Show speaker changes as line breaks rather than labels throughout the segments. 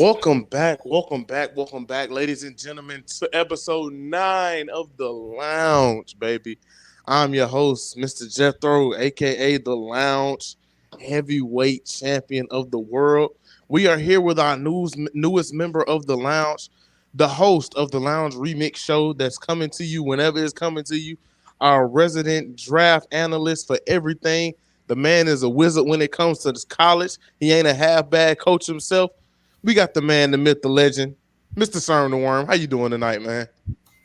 welcome back, ladies and gentlemen, to episode 9 of The Lounge, baby. I'm your host, Mr. Jethro, aka The Lounge, heavyweight champion of the world. We are here with our newest member of The Lounge, the host of The Lounge Remix Show that's coming to you whenever it's coming to you, our resident draft analyst for everything. The man is a wizard when it comes to this college. He ain't a half bad coach himself. We got the man, the myth, the legend, Mr. Serm the Worm. How you doing tonight, man?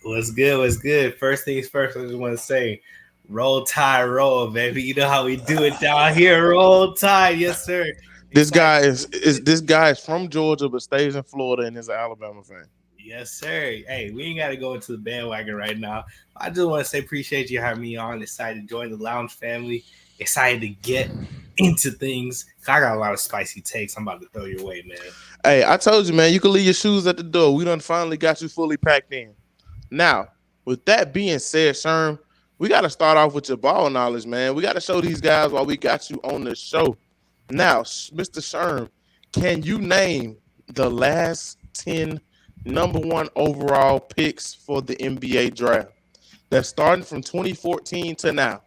What's good? What's good? First things first, I just want to say, roll tide, roll, baby. You know how we do it down here. Roll tide, yes, sir.
This guy is from Georgia but stays in Florida and is an Alabama fan.
Yes, sir. Hey, we ain't got to go into the bandwagon right now. I just want to say appreciate you having me on. Excited to join the lounge family. Excited to get into things. I got a lot of spicy takes. I'm about to throw your way, man.
Hey, I told you, man, you can leave your shoes at the door. We done finally got you fully packed in. Now, with that being said, Sherm, we got to start off with your ball knowledge, man. We got to show these guys why we got you on the show. Now, Mr. Sherm, can you name the last 10 number one overall picks for the NBA draft? That's starting from 2014 to now.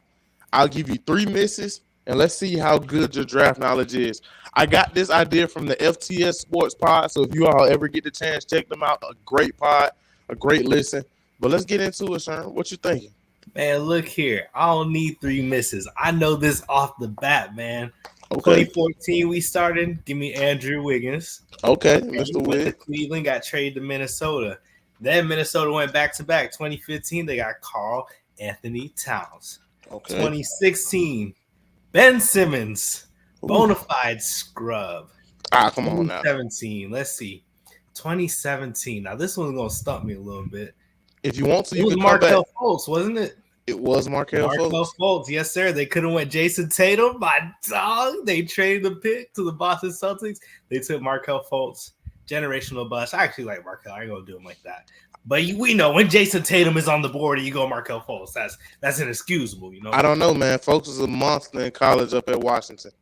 I'll give you 3 misses, and let's see how good your draft knowledge is. I got this idea from the FTS Sports Pod, so if you all ever get the chance, check them out. A great pod, a great listen. But let's get into it, Sharon. What you thinking?
Man, look here. I don't need 3 misses. I know this off the bat, man.
Okay.
2014, we started. Give me Andrew Wiggins.
Okay,
Mr.
Wiggins.
Cleveland got traded to Minnesota. Then Minnesota went back to back. 2015, they got Karl Anthony Towns. Okay. 2016, Ben Simmons, bona fide scrub.
Come on now.
2017, let's see. 2017. Now this one's gonna stump me a little bit.
If you want to,
it was Markelle Fultz, wasn't it?
It was Markelle
Fultz. Yes, sir. They could have went Jason Tatum, my dog. They traded the pick to the Boston Celtics. They took Markelle Fultz. Generational bust. I actually like Markelle. I ain't gonna do him like that. But we know when Jason Tatum is on the board and you go Markelle Fultz, that's inexcusable, you know.
I don't know, man. Fultz was a monster in college up at Washington.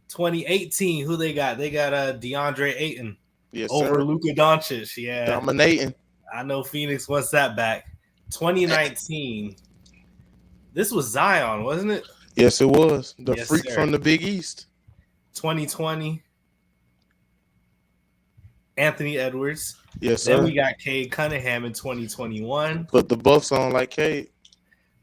2018, who they got? They got DeAndre Ayton.
Yes,
over
sir.
Luka Doncic. Yeah,
dominating.
I know Phoenix wants that back. 2019. This was Zion, wasn't it?
Yes, it was. The freak from the Big East.
2020. Anthony Edwards.
Yes, sir.
Then we got Cade Cunningham in 2021.
Put the buffs on like Cade.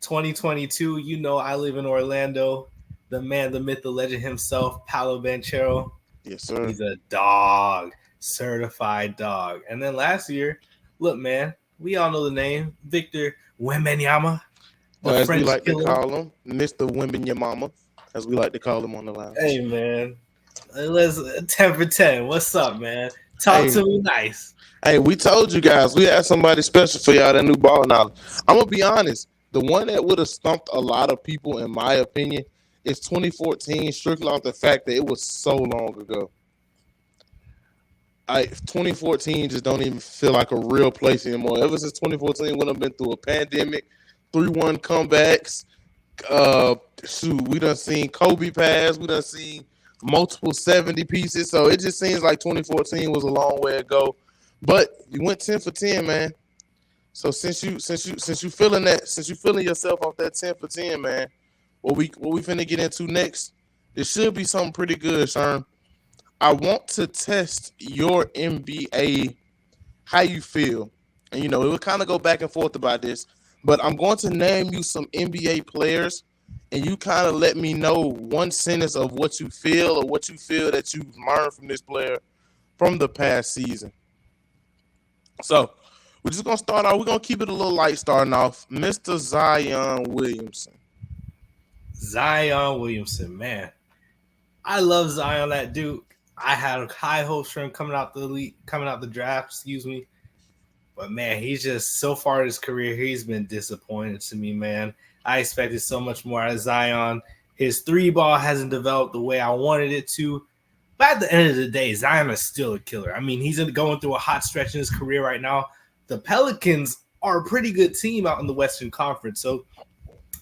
2022, you know I live in Orlando. The man, the myth, the legend himself, Paolo Banchero.
Yes, sir.
He's a dog. Certified dog. And then last year, look, man, we all know the name. Victor Wembanyama.
As we like to call him, Mr. Wembanyama, as we like to call him on the line.
Hey, man. Let's 10 for 10. What's up, man? Talk to me nice.
Hey, we told you guys we had somebody special for y'all that new ball knowledge. I'm gonna be honest. The one that would have stumped a lot of people, in my opinion, is 2014, strictly off the fact that it was so long ago. 2014 just don't even feel like a real place anymore. Ever since 2014, when I've been through a pandemic, 3-1 comebacks. We done seen Kobe pass. We done seen multiple 70 pieces. So it just seems like 2014 was a long way ago. But you went 10 for 10, man. So since you feeling yourself off that 10 for 10, man, what we finna get into next, it should be something pretty good, Sherm. I want to test your NBA, how you feel. And it will kind of go back and forth about this, but I'm going to name you some NBA players, and you kind of let me know one sentence of what you feel or what you feel that you've learned from this player from the past season. So we're just going to start off. We're going to keep it a little light starting off. Mr. Zion Williamson.
Zion Williamson, man. I love Zion, that dude. I had high hopes for him coming out the draft, But, man, he's just, so far in his career, he's been disappointed to me, man. I expected so much more out of Zion. His 3-ball hasn't developed the way I wanted it to. But at the end of the day, Zion is still a killer. I mean, he's going through a hot stretch in his career right now. The Pelicans are a pretty good team out in the Western Conference. So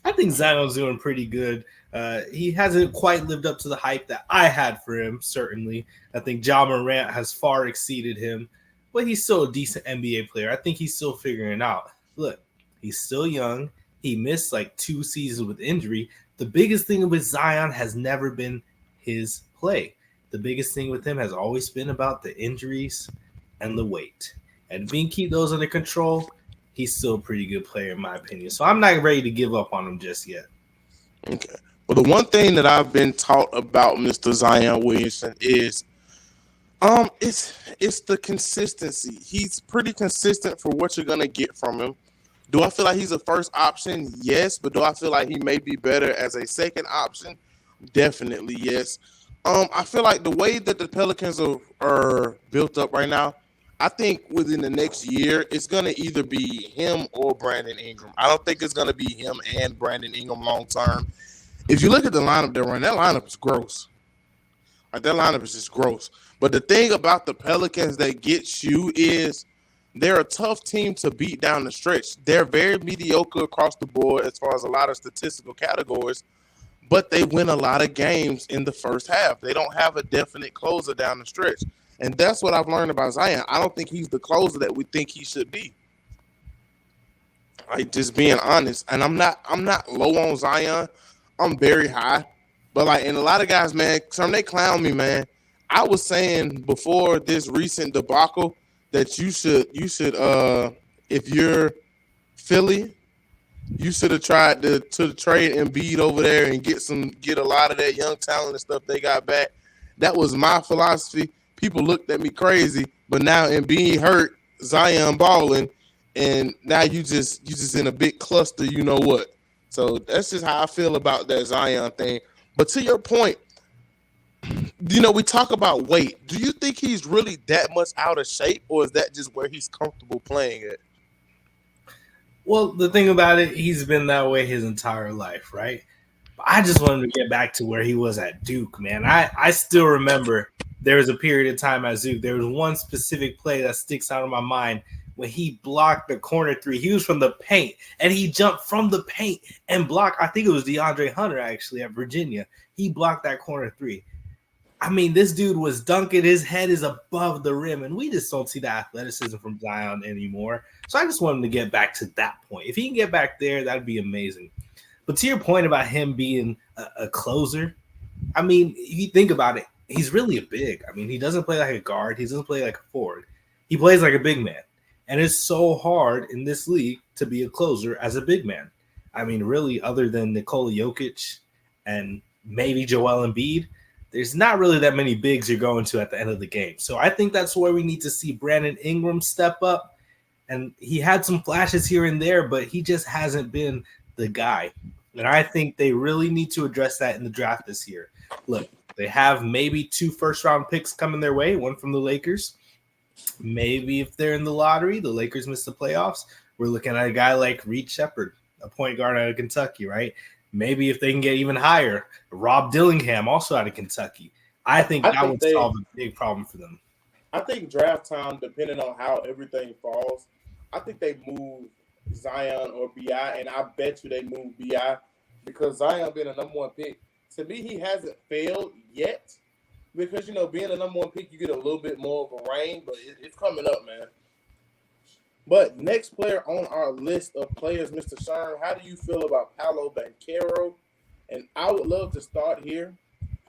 I think Zion's doing pretty good. He hasn't quite lived up to the hype that I had for him, certainly. I think Ja Morant has far exceeded him, but he's still a decent NBA player. I think he's still figuring it out. Look, he's still young. He missed like 2 seasons with injury. The biggest thing with Zion has never been his play. The biggest thing with him has always been about the injuries and the weight. And if we can keep those under control, he's still a pretty good player in my opinion. So I'm not ready to give up on him just yet.
Okay. Well, the one thing that I've been taught about Mr. Zion Williamson is it's the consistency. He's pretty consistent for what you're gonna get from him. Do I feel like he's a first option? Yes, but do I feel like he may be better as a second option? Definitely yes. I feel like the way that the Pelicans are built up right now, I think within the next year, it's gonna either be him or Brandon Ingram. I don't think it's gonna be him and Brandon Ingram long term. If you look at the lineup they're running, that lineup is gross. Like that lineup is just gross. But the thing about the Pelicans that gets you is they're a tough team to beat down the stretch. They're very mediocre across the board as far as a lot of statistical categories, but they win a lot of games in the first half. They don't have a definite closer down the stretch. And that's what I've learned about Zion. I don't think he's the closer that we think he should be. Like just being honest. And I'm not low on Zion. I'm very high. But like, and a lot of guys, man, some they clown me, man. I was saying before this recent debacle that you should if you're Philly, you should have tried to trade Embiid over there and get a lot of that young talent and stuff they got back. That was my philosophy. People looked at me crazy, but now Embiid hurt, Zion balling, and now you just in a big cluster, you know what. So that's just how I feel about that Zion thing. But to your point, we talk about weight. Do you think he's really that much out of shape, or is that just where he's comfortable playing at?
Well, the thing about it, he's been that way his entire life, right? But I just wanted to get back to where he was at Duke, man. I still remember there was a period of time at Duke. There was one specific play that sticks out in my mind when he blocked the corner three. He was from the paint, and he jumped from the paint and blocked. I think it was DeAndre Hunter, actually, at Virginia. He blocked that corner three. I mean, this dude was dunking. His head is above the rim, and we just don't see the athleticism from Zion anymore. So I just want him to get back to that point. If he can get back there, that'd be amazing. But to your point about him being a closer, I mean, if you think about it, he's really a big. I mean, he doesn't play like a guard. He doesn't play like a forward. He plays like a big man. And it's so hard in this league to be a closer as a big man. I mean, really, other than Nikola Jokic and maybe Joel Embiid, there's not really that many bigs you're going to at the end of the game. So I think that's where we need to see Brandon Ingram step up. And he had some flashes here and there, but he just hasn't been the guy. And I think they really need to address that in the draft this year. Look, they have maybe 2 first-round picks coming their way, one from the Lakers. Maybe if they're in the lottery, the Lakers miss the playoffs, we're looking at a guy like Reed Shepherd, a point guard out of Kentucky, right? Maybe if they can get even higher, Rob Dillingham, also out of Kentucky. I think that would solve a big problem for them.
I think draft time, depending on how everything falls, I think they move Zion or B.I., and I bet you they move B.I. because Zion being a number 1 pick, to me, he hasn't failed yet. Because, being a number 1 pick, you get a little bit more of a range, but it's coming up, man. But next player on our list of players, Mr. Sherm, how do you feel about Paolo Banchero? And I would love to start here.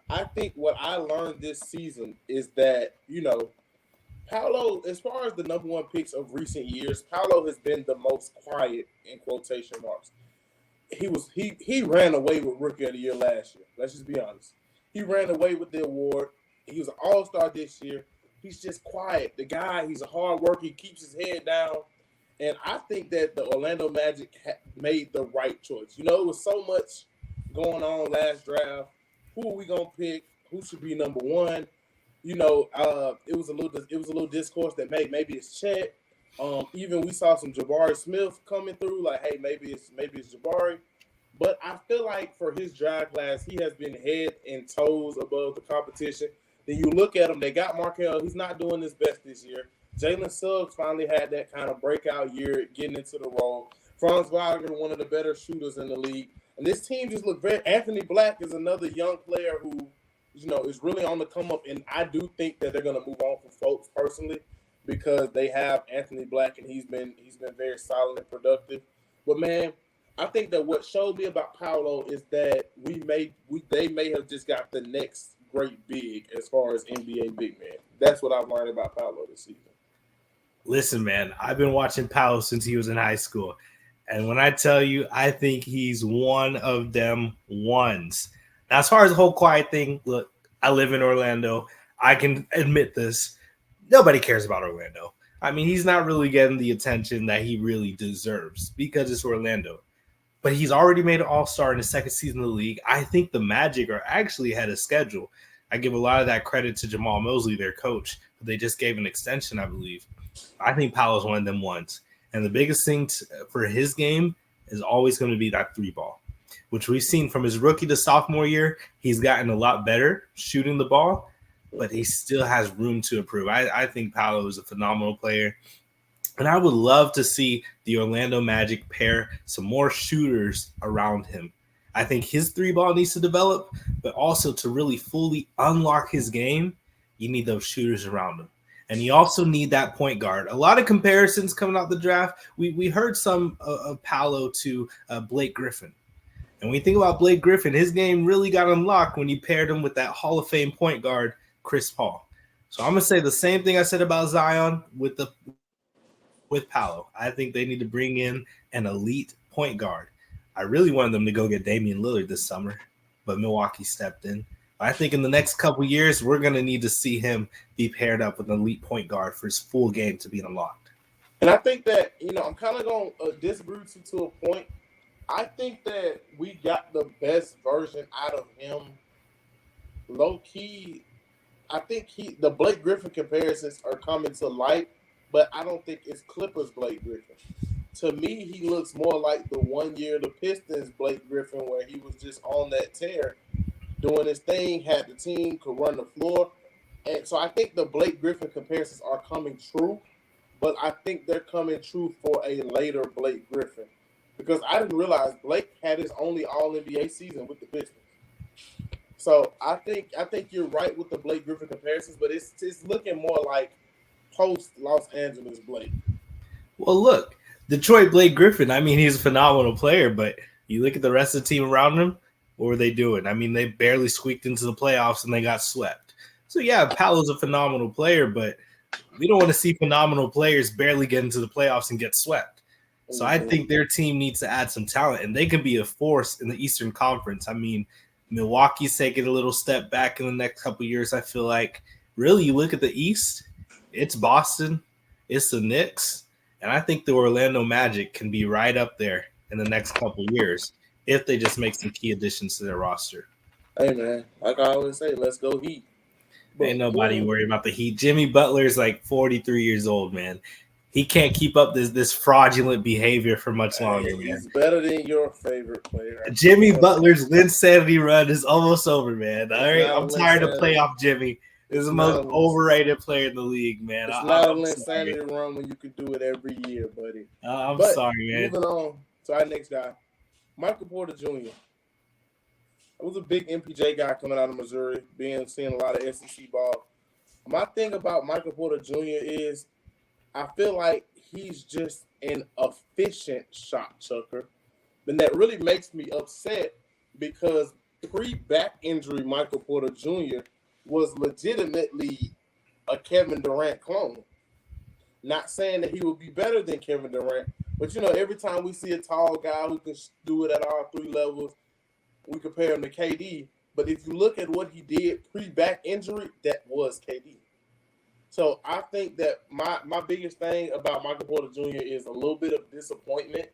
I think what I learned this season is that, Paolo, as far as the number 1 picks of recent years, Paolo has been the most quiet, in quotation marks. He ran away with Rookie of the Year last year. Let's just be honest. He ran away with the award. He was an all-star this year. He's just quiet. The guy, he's a hard worker. He keeps his head down. And I think that the Orlando Magic made the right choice. It was so much going on last draft. Who are we going to pick? Who should be number 1? It was a little discourse that maybe it's Chet. Even we saw some Jabari Smith coming through. Like, hey, maybe it's Jabari. But I feel like for his draft class, he has been head and toes above the competition. Then you look at him, they got Markelle. He's not doing his best this year. Jalen Suggs finally had that kind of breakout year getting into the role. Franz Wagner, one of the better shooters in the league. And this team just looked very. Anthony Black is another young player who, is really on the come up. And I do think that they're going to move on from folks personally because they have Anthony Black and he's been very solid and productive. But man, I think that what showed me about Paolo is that they may have just got the next great big as far as NBA big man. That's what I've learned about Paolo this season.
Listen, man, I've been watching Paolo since he was in high school. And when I tell you, I think he's one of them ones. Now, as far as the whole quiet thing, look, I live in Orlando. I can admit this. Nobody cares about Orlando. I mean, he's not really getting the attention that he really deserves because it's Orlando. But he's already made an all-star in his second season of the league. I think the Magic are actually ahead of schedule. I give a lot of that credit to Jamal Mosley, their coach. They just gave an extension, I believe. I think Paolo's one of them ones. And the biggest thing for his game is always going to be that three ball, which we've seen from his rookie to sophomore year. He's gotten a lot better shooting the ball, but he still has room to improve. I think Paolo is a phenomenal player. And I would love to see the Orlando Magic pair some more shooters around him. I think his three ball needs to develop, but also to really fully unlock his game, you need those shooters around him. And you also need that point guard. A lot of comparisons coming out the draft. We heard some of Paolo to Blake Griffin. And when you think about Blake Griffin, his game really got unlocked when you paired him with that Hall of Fame point guard, Chris Paul. So I'm going to say the same thing I said about Zion with Paolo. I think they need to bring in an elite point guard. I really wanted them to go get Damian Lillard this summer, but Milwaukee stepped in. I think in the next couple years, we're going to need to see him be paired up with an elite point guard for his full game to be unlocked.
And I think that, I'm kind of going to disagree with you to a point. I think that we got the best version out of him. Low key, I think the Blake Griffin comparisons are coming to light, but I don't think it's Clippers Blake Griffin. To me, he looks more like the 1 year the Pistons Blake Griffin, where he was just on that tear, doing his thing, had the team, could run the floor. And so I think the Blake Griffin comparisons are coming true, but I think they're coming true for a later Blake Griffin. Because I didn't realize Blake had his only All-NBA season with the Pistons. So I think you're right with the Blake Griffin comparisons, but it's looking more like post-Los Angeles Blake.
Well, look, Detroit Blake Griffin, I mean, he's a phenomenal player, but you look at the rest of the team around him, what were they doing? I mean, they barely squeaked into the playoffs and they got swept. So, yeah, Paolo's a phenomenal player, but we don't want to see phenomenal players barely get into the playoffs and get swept. So I think their team needs to add some talent, and they can be a force in the Eastern Conference. I mean, Milwaukee's taking a little step back in the next couple of years, I feel like. Really, you look at the East, it's Boston, it's the Knicks, and I think the Orlando Magic can be right up there in the next couple of years if they just make some key additions to their roster.
Hey, man, like I always say, let's go Heat.
Ain't nobody worried about the Heat. Jimmy Butler's like 43 years old, man. He can't keep up this fraudulent behavior for much longer, man.
He's better than your favorite player.
Jimmy Butler's Linsanity run is almost over, man. All right, I'm tired of playoff Jimmy. He's the most overrated player in the league, man.
It's not a Linsanity run when you can do it every year, buddy.
I'm sorry, man.
Moving on to our next guy, Michael Porter Jr. I was a big MPJ guy coming out of Missouri, seeing a lot of SEC ball. My thing about Michael Porter Jr. is I feel like he's just an efficient shot chucker. And that really makes me upset because pre-back injury Michael Porter Jr. was legitimately a Kevin Durant clone. Not saying that he would be better than Kevin Durant, but, every time we see a tall guy who can do it at all three levels, we compare him to KD. But if you look at what he did pre-back injury, that was KD. So I think that my biggest thing about Michael Porter Jr. is a little bit of disappointment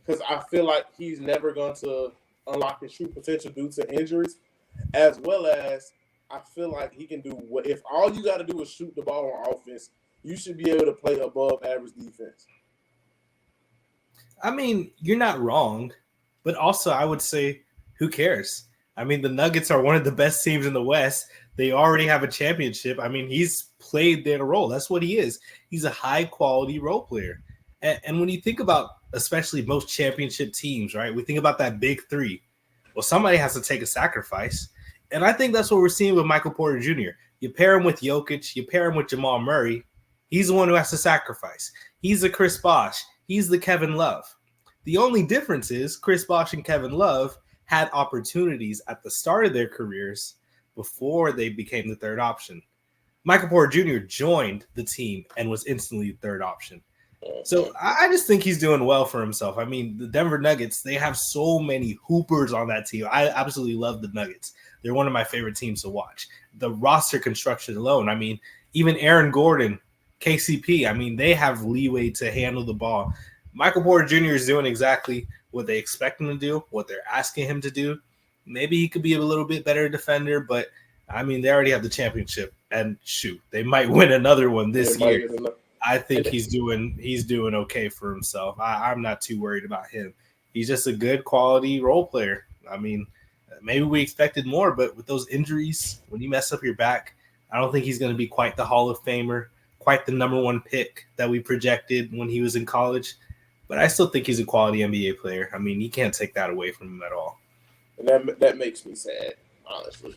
because I feel like he's never going to unlock his true potential due to injuries, as well as I feel like he can do what if all you got to do is shoot the ball on offense, you should be able to play above average defense.
I mean, you're not wrong, but also I would say, who cares? I mean, the Nuggets are one of the best teams in the West. They already have a championship. I mean, he's played their role. That's what he is. He's a high-quality role player. And when you think about, especially most championship teams, right? We think about that big three. Well, somebody has to take a sacrifice. And I think that's what we're seeing with Michael Porter Jr. You pair him with Jokic, you pair him with Jamal Murray. He's the one who has to sacrifice. He's the Chris Bosh. He's the Kevin Love. The only difference is Chris Bosh and Kevin Love had opportunities at the start of their careers before they became the third option. Michael Porter Jr. joined the team and was instantly the third option. So I just think he's doing well for himself. I mean, the Denver Nuggets, they have so many hoopers on that team. I absolutely love the Nuggets. They're one of my favorite teams to watch. The roster construction alone, I mean, even Aaron Gordon, KCP, I mean, they have leeway to handle the ball. Michael Porter Jr. is doing exactly what they expect him to do, what they're asking him to do. Maybe he could be a little bit better defender, but, I mean, they already have the championship. And, shoot, they might win another one this year. I think he's doing okay for himself. I'm not too worried about him. He's just a good quality role player. I mean, maybe we expected more, but with those injuries, when you mess up your back, I don't think he's going to be quite the Hall of Famer, quite the number one pick that we projected when he was in college. But I still think he's a quality NBA player. I mean, you can't take that away from him at all.
And that makes me sad, honestly.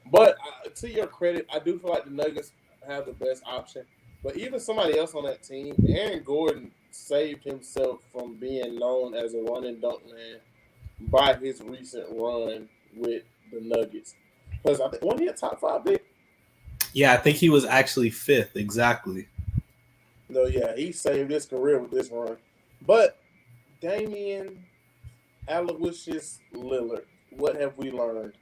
But to your credit, I do feel like the Nuggets have the best option. But even somebody else on that team, Aaron Gordon saved himself from being known as a run and dunk man by his recent run with the Nuggets. Because I think, wasn't he a top 5 pick?
Yeah, I think he was actually 5th, exactly.
No, yeah, he saved his career with this run. But Damian Aloysius Lillard, what have we learned?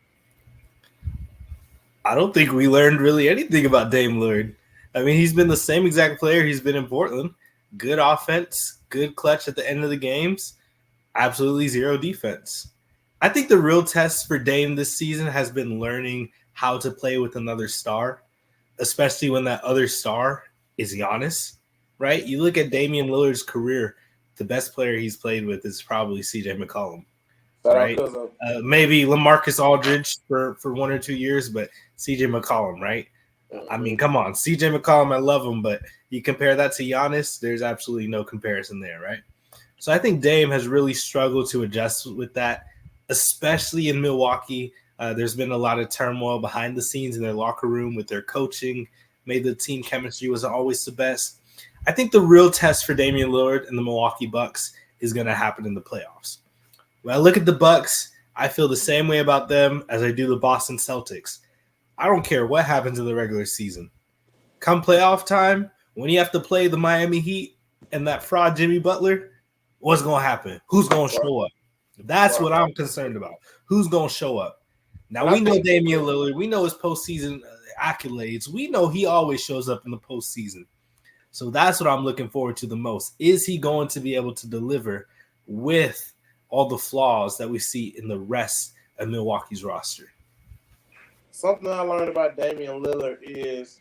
I don't think we learned really anything about Dame Lillard. I mean, he's been the same exact player he's been in Portland. Good offense, good clutch at the end of the games, absolutely zero defense. I think the real test for Dame this season has been learning how to play with another star, especially when that other star is Giannis, right? You look at Damian Lillard's career, the best player he's played with is probably CJ McCollum, right? Maybe LaMarcus Aldridge for 1 or 2 years, but CJ McCollum, right? I mean, come on, CJ McCollum, I love him, but you compare that to Giannis, there's absolutely no comparison there, right? So I think Dame has really struggled to adjust with that, especially in Milwaukee. There's been a lot of turmoil behind the scenes in their locker room with their coaching. Maybe the team chemistry wasn't always the best. I think the real test for Damian Lillard and the Milwaukee Bucks is going to happen in the playoffs. When I look at the Bucks, I feel the same way about them as I do the Boston Celtics. I don't care what happens in the regular season. Come playoff time, when you have to play the Miami Heat and that fraud Jimmy Butler, what's going to happen? Who's going to show up? That's what I'm concerned about. Who's going to show up? Now, we know Damian Lillard. We know his postseason accolades. We know he always shows up in the postseason. So that's what I'm looking forward to the most. Is he going to be able to deliver with all the flaws that we see in the rest of Milwaukee's roster?
Something I learned about Damian Lillard is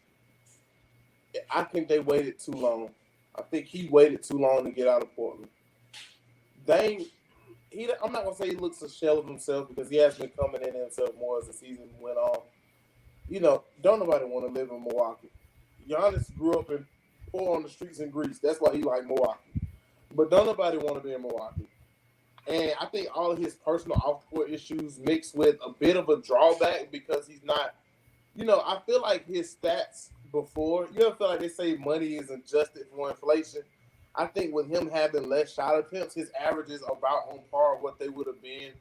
I think they waited too long. I think he waited too long to get out of Portland. I'm not going to say he looks a shell of himself because he has been coming in himself more as the season went on. You know, don't nobody want to live in Milwaukee. Giannis grew up in poor on the streets in Greece. That's why he liked Milwaukee. But don't nobody want to be in Milwaukee. And I think all of his personal off-court issues mixed with a bit of a drawback because he's not, I feel like his stats before, you ever feel like they say money is adjusted for inflation? I think with him having less shot attempts, his average is about on par with what they would have been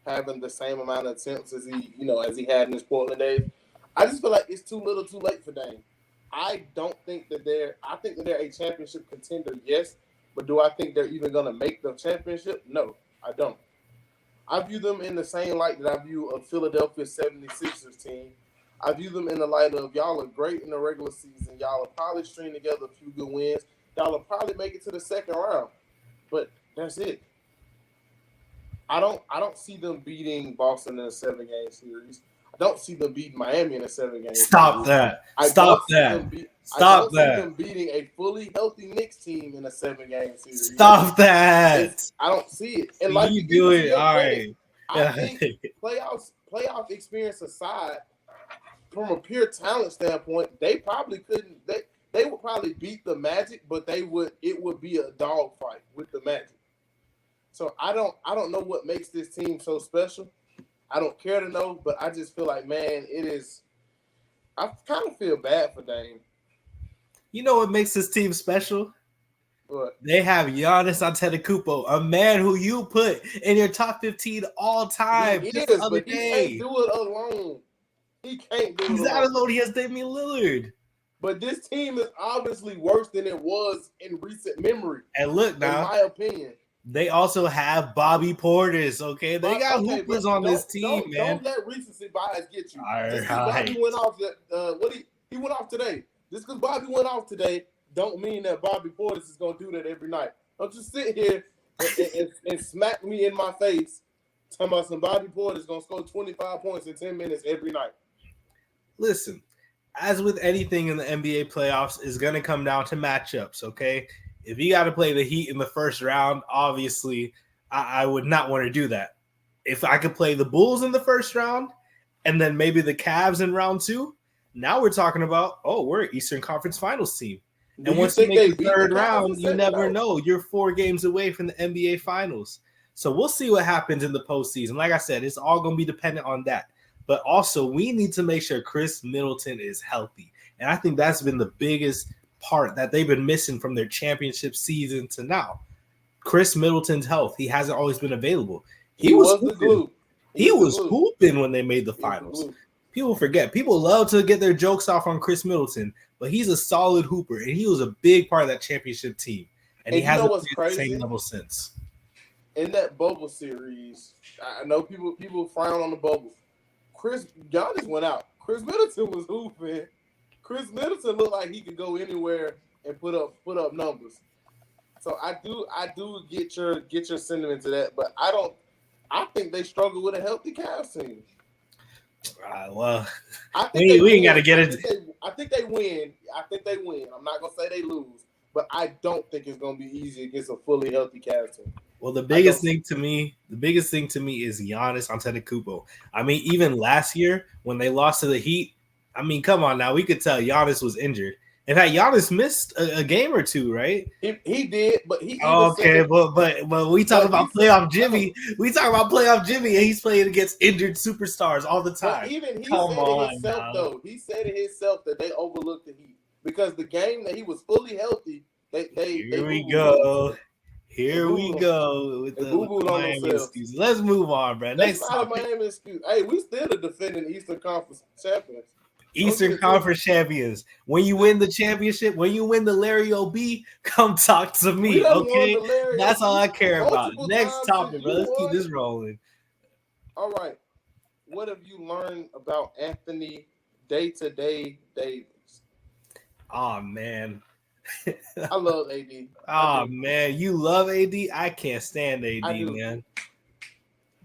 having the same amount of attempts as he had in his Portland days. I just feel like it's too little too late for Dame. I think that they're a championship contender, yes. But do I think they're even going to make the championship? No, I don't. I view them in the same light that I view a Philadelphia 76ers team. I view them in the light of y'all are great in the regular season. Y'all will probably string together a few good wins. Y'all will probably make it to the second round. But that's it. I don't see them beating Boston in a 7-game series. I don't see them beating Miami in a 7-game series.
Stop that. I don't see them beating a fully healthy Knicks team in a 7-game series. Stop that.
I don't see it.
And like you do it, all right.
I think playoff experience aside, from a pure talent standpoint, they probably couldn't. they would probably beat the Magic, but it would be a dogfight with the Magic. So I don't know what makes this team so special. I don't care to know, but I just feel like, man, it is. I kind of feel bad for Dame.
You know what makes this team special?
What?
They have Giannis Antetokounmpo, a man who you put in your top 15 all time.
He can't do it alone. He can't do it alone.
He's not alone. He has Damian Lillard.
But this team is obviously worse than it was in recent memory.
And look now,
in my opinion,
they also have Bobby Portis. Okay, they got hoopers on this team, man.
Don't let recency bias get you.
All right.
Bobby went off. He went off today. Just because Bobby went off today, don't mean that Bobby Portis is gonna do that every night. Don't just sit here and smack me in my face talking about some Bobby Portis is gonna score 25 points in 10 minutes every night.
Listen, as with anything in the NBA playoffs, is going to come down to matchups, okay? If you got to play the Heat in the first round, obviously, I would not want to do that. If I could play the Bulls in the first round and then maybe the Cavs in round 2, now we're talking about, we're an Eastern Conference Finals team. And once you make the third round, you never know. You're 4 games away from the NBA Finals. So we'll see what happens in the postseason. Like I said, it's all going to be dependent on that. But also, we need to make sure Chris Middleton is healthy. And I think that's been the biggest part that they've been missing from their championship season to now. Chris Middleton's health. He hasn't always been available. He was the glue. He was hooping when they made the finals. People forget. People love to get their jokes off on Chris Middleton, but he's a solid hooper, and he was a big part of that championship team. And he hasn't been at the same level since.
In that bubble series, I know people frown on the bubble. Giannis went out. Chris Middleton was hooping. Chris Middleton looked like he could go anywhere and put up numbers. So I do get your sentiment to that, but I think they struggle with a healthy Cavs team.
Well, we ain't got to get it.
I think they win. I'm not gonna say they lose, but I don't think it's gonna be easy against a fully healthy Cavs team.
Well, the biggest thing to me is Giannis Antetokounmpo. I mean, even last year when they lost to the Heat, I mean, come on now, we could tell Giannis was injured. In fact, Giannis missed a game or two, right?
He did, but he
but we talk about playoff Jimmy. We talk about playoff Jimmy, and he's playing against injured superstars all the time.
But even he said it himself that they overlooked the Heat because the game that he was fully healthy,
Here we go with the Miami excuse. Let's move on, bro.
Next not a Miami excuse. Hey, we still the defending Eastern Conference champions.
Eastern Conference champions. When you win the championship, when you win the Larry O.B., come talk to me, okay? That's all I care about. Next topic, bro. Let's keep this rolling.
All right. What have you learned about Anthony day-to-day Davis?
Oh, man.
I love AD.
Oh, man. You love AD? I can't stand AD, man.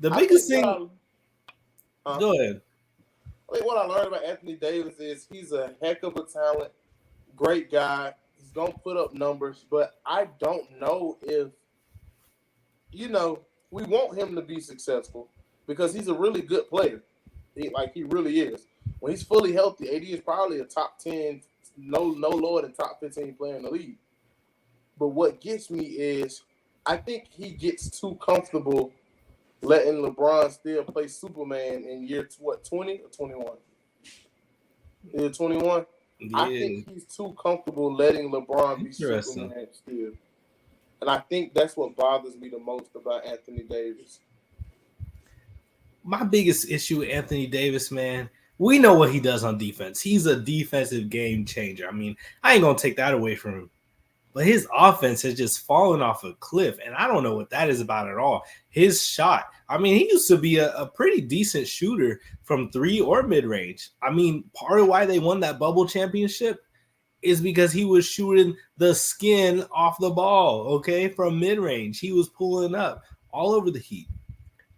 The biggest thing... Go ahead.
I think what I learned about Anthony Davis is he's a heck of a talent, great guy. He's going to put up numbers, but I don't know if, we want him to be successful because he's a really good player. He really is. When he's fully healthy, AD is probably a top 10, no lower than top 15 player in the league. But what gets me is I think he gets too comfortable letting LeBron still play Superman in year 20 or 21? Year 21? Yeah. I think he's too comfortable letting LeBron be Superman still. And I think that's what bothers me the most about Anthony Davis.
My biggest issue with Anthony Davis, man, we know what he does on defense. He's a defensive game changer. I mean, I ain't going to take that away from him. But his offense has just fallen off a cliff, and I don't know what that is about at all. His shot, I mean, he used to be a pretty decent shooter from 3 or mid-range. I mean, part of why they won that bubble championship is because he was shooting the skin off the ball, okay, from mid-range. He was pulling up all over the Heat.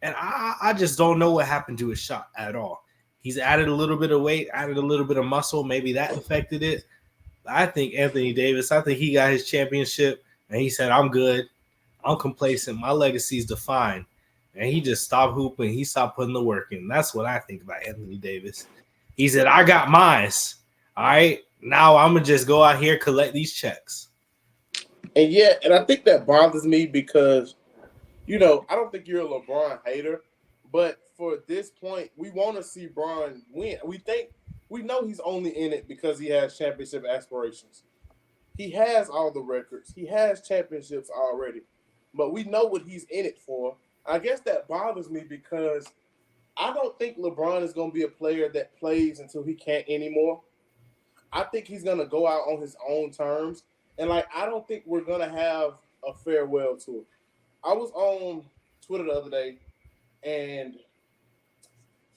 And I just don't know what happened to his shot at all. He's added a little bit of weight, added a little bit of muscle. Maybe that affected it. I think Anthony Davis, he got his championship, and he said, I'm good. I'm complacent. My legacy is defined. And he just stopped hooping. He stopped putting the work in. That's what I think about Anthony Davis. He said, I got mine. All right, Now I'm gonna just go out here collect these checks.
And I think that bothers me because, I don't think you're a LeBron hater, but for this point, we want to see Bron win. We know he's only in it because he has championship aspirations. He has all the records. He has championships already. But we know what he's in it for. I guess that bothers me because I don't think LeBron is going to be a player that plays until he can't anymore. I think he's going to go out on his own terms. And, I don't think we're going to have a farewell tour. I was on Twitter the other day, and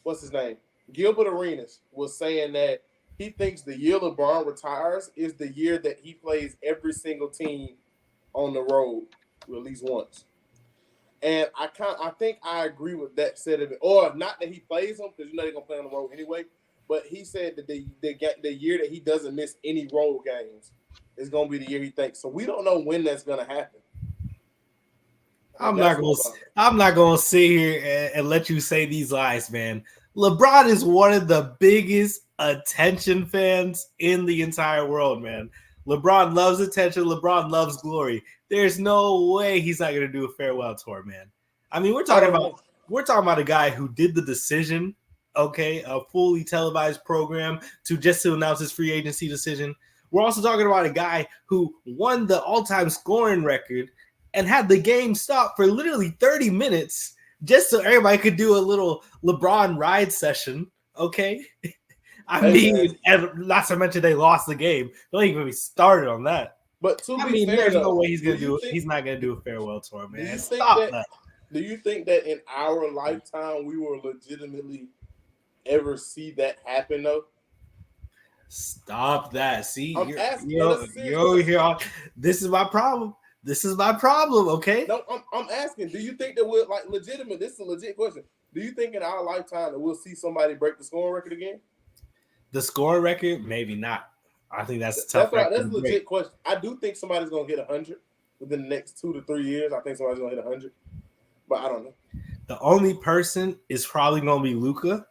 what's his name? Gilbert Arenas was saying that he thinks the year LeBron retires is the year that he plays every single team on the road at least once. And I think I agree with that set of it. Or not that he plays them, because they're gonna play on the road anyway. But he said that the year that he doesn't miss any road games is gonna be the year he thinks. So we don't know when that's gonna happen.
I'm not gonna sit here and let you say these lies, man. LeBron is one of the biggest attention fans in the entire world, man. LeBron loves attention. LeBron loves glory. There's no way he's not gonna do a farewell tour, man. I mean, we're talking about a guy who did the decision, okay, a fully televised program to announce his free agency decision. We're also talking about a guy who won the all-time scoring record and had the game stop for literally 30 minutes just so everybody could do a little LeBron ride session, okay? I mean, and not to mention they lost the game. Don't even be started on that.
But
there's no way he's not gonna do a farewell tour, man. Stop that.
Do you think that in our lifetime we will legitimately ever see that happen though?
Stop that. See, you're here. This is my problem. This is my problem, okay?
No, I'm asking. Do you think that we're legitimate? This is a legit question. Do you think in our lifetime that we'll see somebody break the scoring record again?
The scoring record, maybe not. I think that's
tough. That's a legit question. I do think somebody's gonna hit 100 within the next 2 to 3 years. I think somebody's gonna hit 100, but I don't know.
The only person is probably gonna be Luka,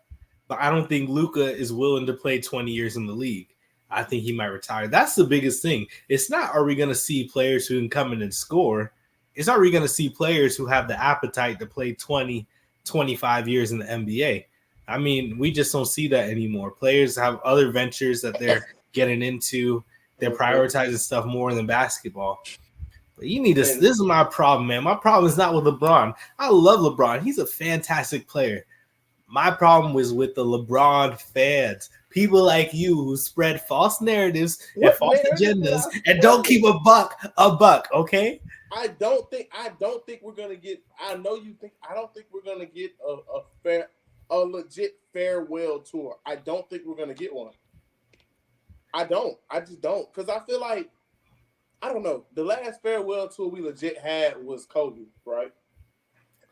but I don't think Luka is willing to play 20 years in the league. I think he might retire. That's the biggest thing. It's not, are we going to see players who can come in and score? It's not, are we going to see players who have the appetite to play 20, 25 years in the NBA? I mean, we just don't see that anymore. Players have other ventures that they're getting into. They're prioritizing stuff more than basketball. But you need to, this is my problem, man. My problem is not with LeBron. I love LeBron. He's a fantastic player. My problem was with the LeBron fans. People like you who spread false narratives and false agendas and don't keep a buck, okay?
I don't think we're gonna get. I know you think. I don't think we're gonna get a legit farewell tour. I don't think we're gonna get one. I just don't, because I feel like, I don't know. The last farewell tour we legit had was Kobe, right?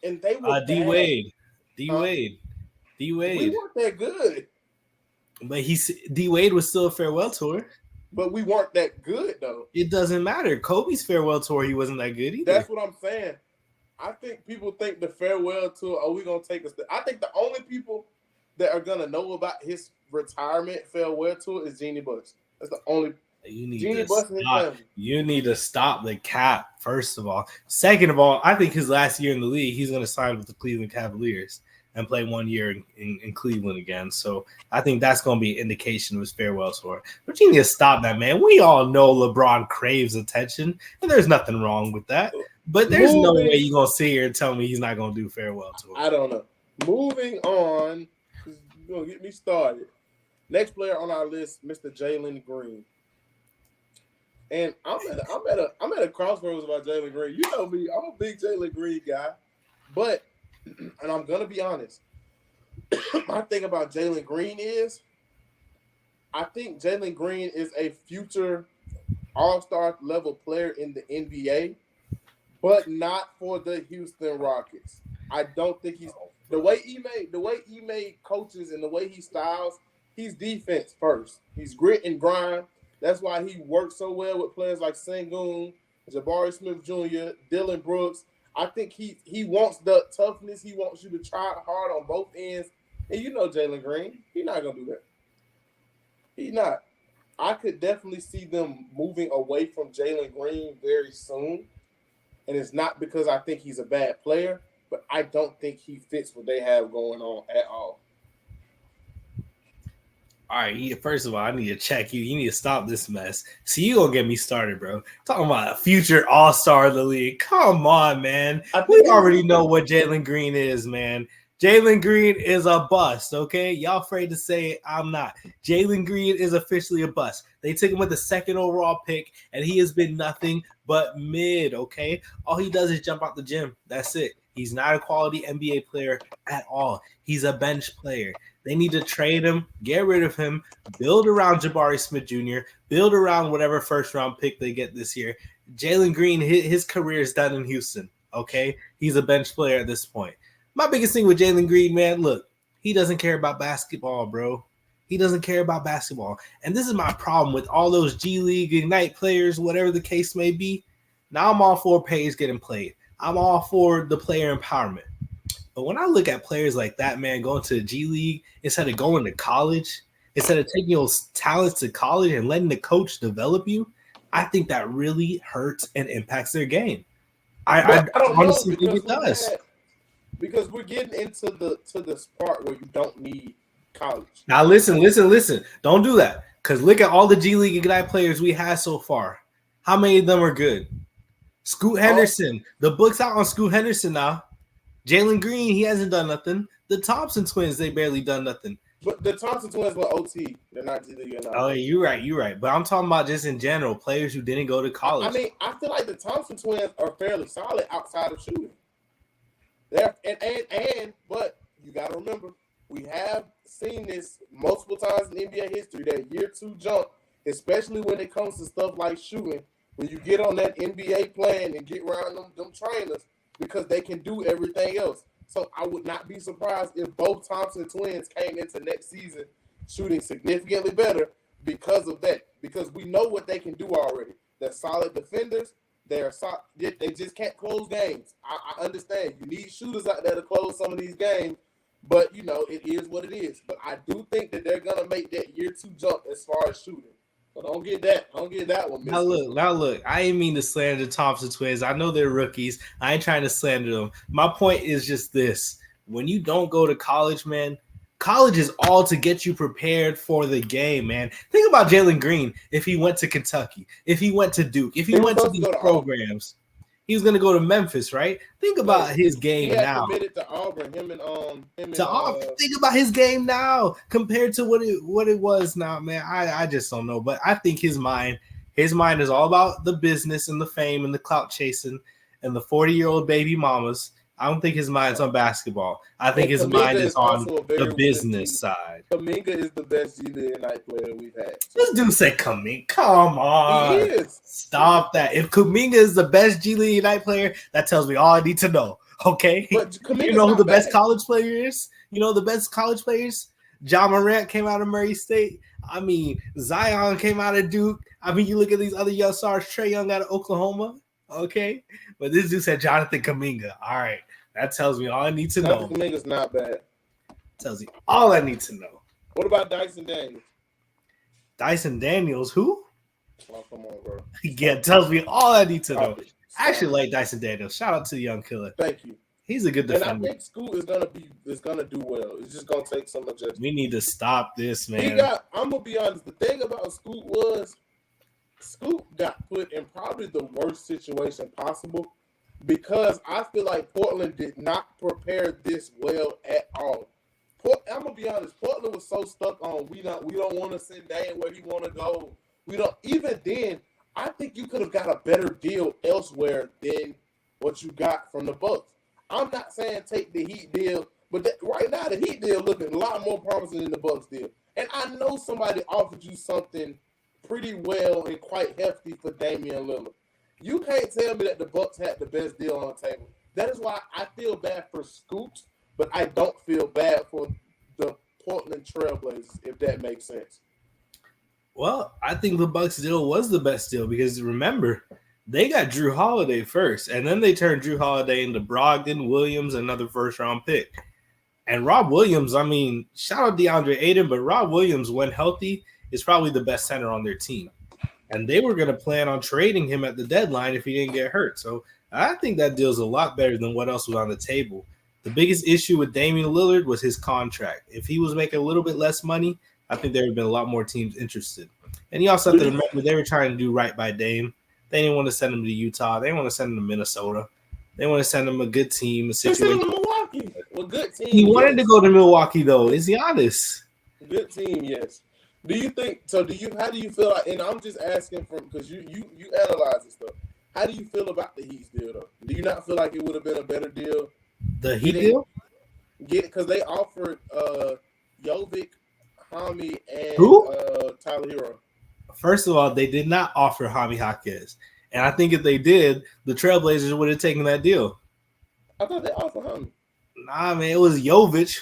And they were
D Wade. We
weren't that good.
But D Wade was still a farewell tour.
But we weren't that good though.
It doesn't matter. Kobe's farewell tour, he wasn't that good either.
That's what I'm saying. I think people think the farewell tour, we gonna take us. I think the only people that are gonna know about his retirement farewell tour is Jeanie Buss. That's the only.
You need to stop the cap, first of all. Second of all, I think his last year in the league, he's gonna sign with the Cleveland Cavaliers and play 1 year in Cleveland again. So I think that's going to be an indication of his farewell tour. But you need to stop that, man. We all know LeBron craves attention, and there's nothing wrong with that. But there's no way you're going to sit here and tell me he's not going to do farewell tour.
I don't know. Moving on, you're going to get me started. Next player on our list, Mr. Jalen Green. And I'm at a crossroads about Jalen Green. You know me, I'm a big Jalen Green guy. But and I'm going to be honest, my thing about Jalen Green is I think Jalen Green is a future all-star level player in the NBA, but not for the Houston Rockets. I don't think he's the way Ime coaches and the way he styles, he's defense first. He's grit and grind. That's why he works so well with players like Sengun, Jabari Smith Jr., Dylan Brooks. I think he wants the toughness. He wants you to try hard on both ends. And you know Jalen Green, he's not going to do that. He's not. I could definitely see them moving away from Jalen Green very soon. And it's not because I think he's a bad player, but I don't think he fits what they have going on at all.
All right, first of all, I need to check you. You need to stop this mess. See, you gonna get me started, bro. Talking about a future all-star of the league. Come on, man. We already know what Jalen Green is, man. Jalen Green is a bust, okay? Y'all afraid to say it? I'm not. Jalen Green is officially a bust. They took him with the second overall pick, and he has been nothing but mid, okay? All he does is jump out the gym. That's it. He's not a quality NBA player at all. He's a bench player. They need to trade him, get rid of him, build around Jabari Smith Jr., build around whatever first-round pick they get this year. Jalen Green, his career is done in Houston, okay? He's a bench player at this point. My biggest thing with Jalen Green, man, look, he doesn't care about basketball, bro. He doesn't care about basketball. And this is my problem with all those G League Ignite players, whatever the case may be. Now I'm all for players getting played. I'm all for the player empowerment. But when I look at players like that, man, going to the G League instead of going to college, instead of taking those talents to college and letting the coach develop you, I think that really hurts and impacts their game. I honestly think it does.
Because we're getting into the part where you don't need college.
Now listen. Don't do that. Because look at all the G League Ignite players we had so far. How many of them are good? Scoot Henderson. The book's out on Scoot Henderson now. Jalen Green, he hasn't done nothing. The Thompson twins, they barely done nothing.
But the Thompson twins were OT. They're not G League.
Oh, you're right. But I'm talking about just in general, players who didn't go to college.
I mean, I feel like the Thompson twins are fairly solid outside of shooting. But you got to remember, we have seen this multiple times in NBA history, that year two jump, especially when it comes to stuff like shooting, when you get on that NBA plan and get around them trainers, because they can do everything else. So I would not be surprised if both Thompson twins came into next season shooting significantly better because of that. Because we know what they can do already. They're solid defenders. They just can't close games. I understand. You need shooters out there to close some of these games. But, it is what it is. But I do think that they're going to make that year two jump as far as shooting. So don't get that one.
Now look. I ain't mean to slander the Thompson twins. I know they're rookies. I ain't trying to slander them. My point is just this: when you don't go to college, man, college is all to get you prepared for the game, man. Think about Jalen Green if he went to Kentucky, if he went to Duke, if he went to these programs. He was going to go to Memphis, right? Think about his game now.
Committed to Auburn. Think
about his game now compared to what it was now, man. I just don't know, but I think his mind is all about the business and the fame and the clout chasing and the 40-year-old baby mamas. I don't think his mind's on basketball. I think his mind is on the business side.
Kuminga is the best G League Ignite player we've had.
This dude said Kuminga. Come on.
He is.
Stop that. If Kuminga is the best G League Ignite player, that tells me all I need to know. Okay?
But
you know who the best college player is? You know the best college players? Ja Morant came out of Murray State. I mean, Zion came out of Duke. I mean, you look at these other young stars, Trae Young out of Oklahoma. Okay? But this dude said Jonathan Kuminga. All right. That tells me all I need to know.
Kuminga's not bad.
Tells you all I need to know.
What about Dyson Daniels?
Dyson Daniels, who?
Oh, come on, bro.
Yeah, tells me all I need to know. I actually like Dyson Daniels. Shout out to the young killer.
Thank you.
He's a good defender.
And I think Scoot is gonna do well. It's just gonna take some adjustment.
We need to stop this, man.
I'm gonna be honest. The thing about Scoot was Scoot got put in probably the worst situation possible, because I feel like Portland did not prepare this well at all. I'm gonna be honest. Portland was so stuck on we don't want to send Dame where he want to go. We don't. Even then, I think you could have got a better deal elsewhere than what you got from the Bucks. I'm not saying take the Heat deal, but right now the Heat deal looking a lot more promising than the Bucks deal. And I know somebody offered you something pretty well and quite hefty for Damian Lillard. You can't tell me that the Bucks had the best deal on the table. That is why I feel bad for Scoot, but I don't feel bad for the Portland Trailblazers, if that makes sense.
Well, I think the Bucks deal was the best deal because remember, they got Drew Holiday first, and then they turned Drew Holiday into Brogdon, Williams, another first-round pick. And Rob Williams, I mean, shout out DeAndre Ayton, but Rob Williams, when healthy, is probably the best center on their team. And they were going to plan on trading him at the deadline if he didn't get hurt. So I think that deal's a lot better than what else was on the table. The biggest issue with Damian Lillard was his contract. If he was making a little bit less money, I think there would have been a lot more teams interested. And you also have to remember they were trying to do right by Dame. They didn't want to send him to Utah. They didn't want to send him to Minnesota. They want to send him a good team, a situation.
Milwaukee, a good team.
He wanted to go to Milwaukee, though. Is he honest?
Good team, yes. Do you think so? How do you feel like? And I'm just asking from because you analyze this stuff. How do you feel about the Heat's deal, though? Do you not feel like it would have been a better deal?
The Heat deal?
Because they offered Jovic, Hami, and Tyler Hero.
First of all, they did not offer Jaime Jaquez. And I think if they did, the Trailblazers would have taken that deal.
I thought they offered Jaime.
Nah, man, it was Jovic.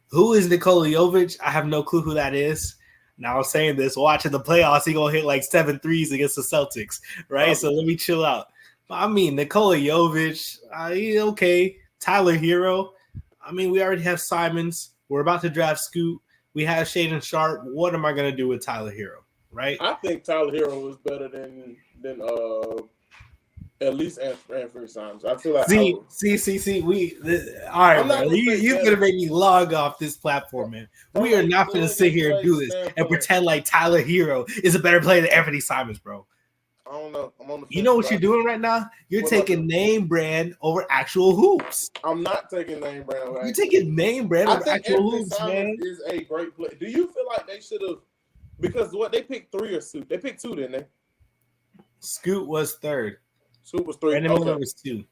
Who is Nikola Jovic? I have no clue who that is. Now I'm saying this, watching the playoffs, he gonna hit like 7 threes against the Celtics, right? Oh. So let me chill out. I mean, Nikola Jovic, okay. Tyler Hero. I mean, we already have Simons. We're about to draft Scoot. We have Shaedon Sharpe. What am I gonna do with Tyler Hero, right?
I think Tyler Hero is better than at least Anthony Simons. I feel like
see. All right, bro. You're gonna make me log off this platform, man. We are not gonna sit here and do this and pretend like Tyler Hero is a better player than Anthony Simons, bro.
I don't know. I'm on the.
You know what you're doing right now? You're taking name brand over actual hoops.
I'm not taking name brand. Right?
You're taking name brand over actual hoops, man.
Is a great player. Do you feel like they should have? Because what they picked 3 or Scoot? They picked 2, didn't they?
Scoot was 3rd.
Scoot was 3rd.
Brandon Miller was 2.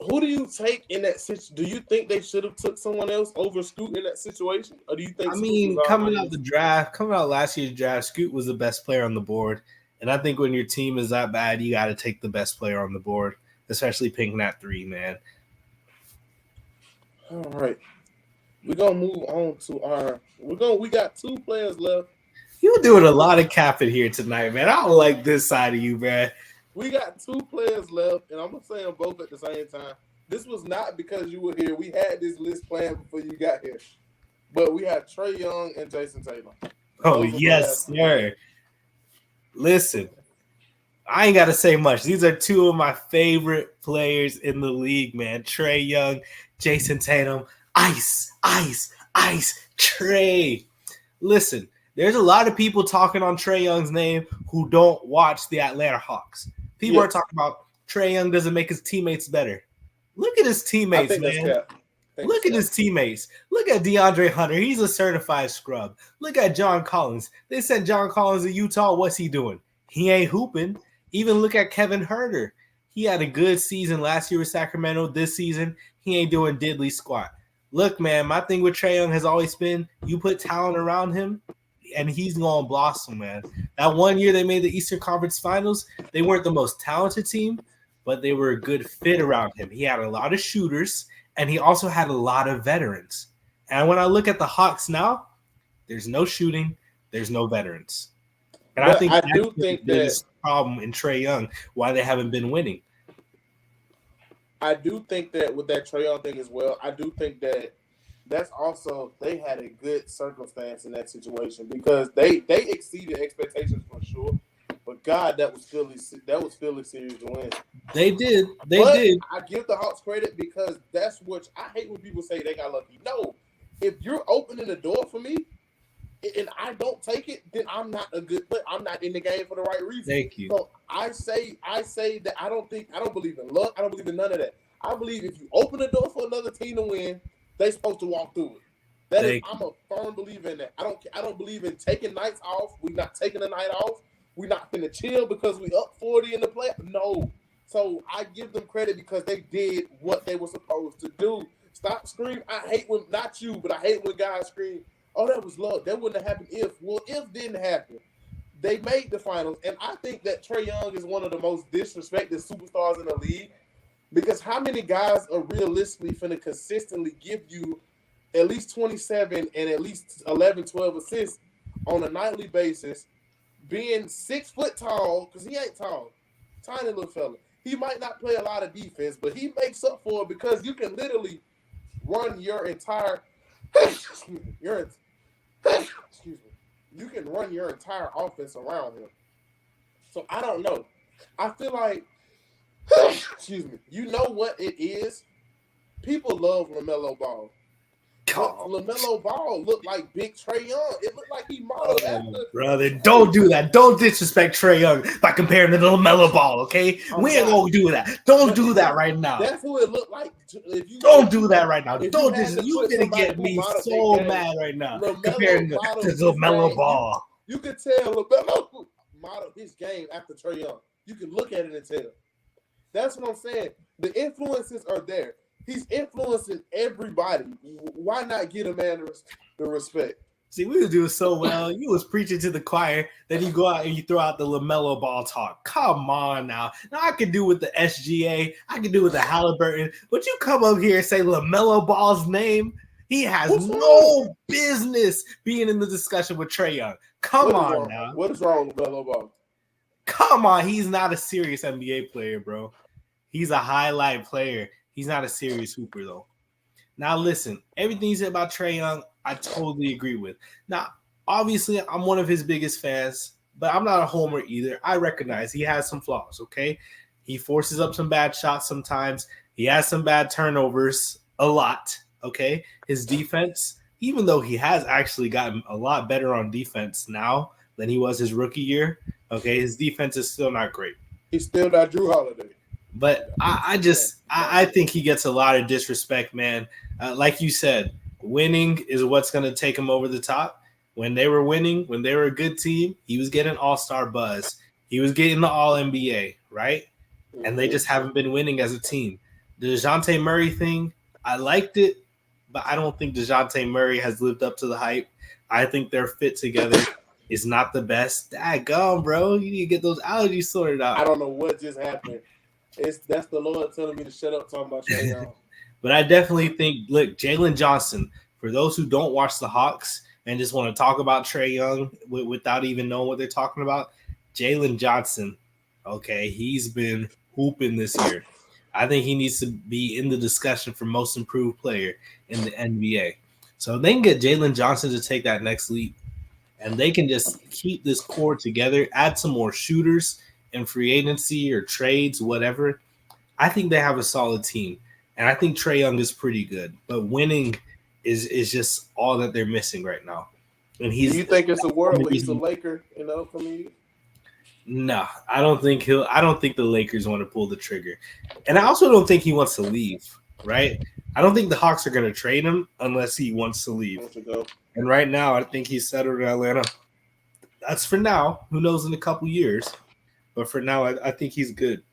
Who do you take in that situation? Do you think they should have took someone else over Scoot in that situation, or do you think?
I mean, coming out last year's draft, Scoot was the best player on the board, and I think when your team is that bad, you got to take the best player on the board, especially picking at 3, man.
All right, we're gonna move on to our. We got 2 players left.
You're doing a lot of capping here tonight, man. I don't like this side of you, man.
We got 2 players left, and I'm gonna say them both at the same time. This was not because you were here. We had this list planned before you got here, but we have Trae Young and Jason Tatum.
Oh yes, sir. Listen, I ain't gotta say much. These are 2 of my favorite players in the league, man. Trae Young, Jason Tatum, ice, Trae. Listen. There's a lot of people talking on Trae Young's name who don't watch the Atlanta Hawks. People are talking about Trae Young doesn't make his teammates better. Look at his teammates, man. Look at his teammates. Look at DeAndre Hunter. He's a certified scrub. Look at John Collins. They sent John Collins to Utah. What's he doing? He ain't hooping. Even look at Kevin Huerter. He had a good season last year with Sacramento. This season, he ain't doing diddly squat. Look, man, my thing with Trae Young has always been you put talent around him, and he's going to blossom, man. That one year they made the Eastern Conference Finals, they weren't the most talented team, but they were a good fit around him. He had a lot of shooters, and he also had a lot of veterans. And when I look at the Hawks now, there's no shooting, there's no veterans. And I think that's the biggest problem in Trae Young, why they haven't been winning.
I do think that with that Trae Young thing as well, I do think that that's also they had a good circumstance in that situation because they exceeded expectations for sure. But God, that was Philly's series to win.
They did. I
give the Hawks credit because that's what I hate when people say they got lucky. No, if you're opening the door for me and I don't take it, then I'm not a good player. I'm not in the game for the right reason.
Thank you.
So I say that I don't believe in luck. I don't believe in none of that. I believe if you open the door for another team to win, they're supposed to walk through it. I'm a firm believer in that. I don't believe in taking nights off. We're not taking a night off. We're not finna chill because we up 40 in the play. No. So I give them credit because they did what they were supposed to do. Stop screaming. I hate when, not you, but I hate when guys scream, oh, that was luck. That wouldn't have happened if. Well, if didn't happen. They made the finals. And I think that Trae Young is one of the most disrespected superstars in the league. Because how many guys are realistically finna consistently give you at least 27 and at least 11, 12 assists on a nightly basis, being 6 foot tall, because he ain't tall, tiny little fella. He might not play a lot of defense, but he makes up for it because you can literally run your entire you can run your entire offense around him. So I don't know. I feel like, excuse me, you know what it is? People love LaMelo Ball. But LaMelo Ball looked like big Trae Young. It looked like he modeled after.
Brother, don't do that. Don't disrespect Trae Young by comparing him to LaMelo Ball, okay? We ain't gonna do that. Don't do that right now.
That's who it looked like.
Don't do that right now. Don't you gonna get me so mad right now comparing to LaMelo Ball.
You can tell LaMelo modeled his game after Trae Young. You can look at it and tell. That's what I'm saying. The influences are there. He's influencing everybody. Why not give a man the respect?
See, we was doing so well. You was preaching to the choir. Then you go out and you throw out the LaMelo Ball talk. Come on now. Now I can do with the SGA. I can do with the Halliburton. But you come up here and say LaMelo Ball's name. He has no business being in the discussion with Trae Young. Come on now.
What is wrong with LaMelo Ball?
Come on. He's not a serious NBA player, bro. He's a highlight player. He's not a serious hooper, though. Now, listen, everything you said about Trae Young, I totally agree with. Now, obviously, I'm one of his biggest fans, but I'm not a homer either. I recognize he has some flaws, okay? He forces up some bad shots sometimes. He has some bad turnovers a lot, okay? His defense, even though he has actually gotten a lot better on defense now than he was his rookie year, okay, his defense is still not great.
He's still not Drew Holiday.
But I think he gets a lot of disrespect, man. Like you said, winning is what's going to take him over the top. When they were winning, when they were a good team, he was getting all-star buzz. He was getting the All-NBA, right? And they just haven't been winning as a team. The DeJounte Murray thing, I liked it, but I don't think DeJounte Murray has lived up to the hype. I think their fit together is not the best. Daggone, bro. You need to get those allergies sorted out.
I don't know what just happened. That's the Lord telling me to shut up talking about Trae Young.
But I definitely think, look, Jalen Johnson, for those who don't watch the Hawks and just want to talk about Trae Young without even knowing what they're talking about, Jalen Johnson, okay, he's been hooping this year. I think he needs to be in the discussion for most improved player in the NBA. So if they can get Jalen Johnson to take that next leap, and they can just keep this core together, add some more shooters in free agency or trades, whatever, I think they have a solid team. And I think Trae Young is pretty good. But winning is just all that they're missing right now. And he's.
Do you think it's a world where he's a Laker in the upcoming year?
No, I don't think the Lakers want to pull the trigger. And I also don't think he wants to leave, right? I don't think the Hawks are going to trade him unless he wants to leave. And right now, I think he's settled in Atlanta. That's for now. Who knows in a couple years? But for now, I think he's good.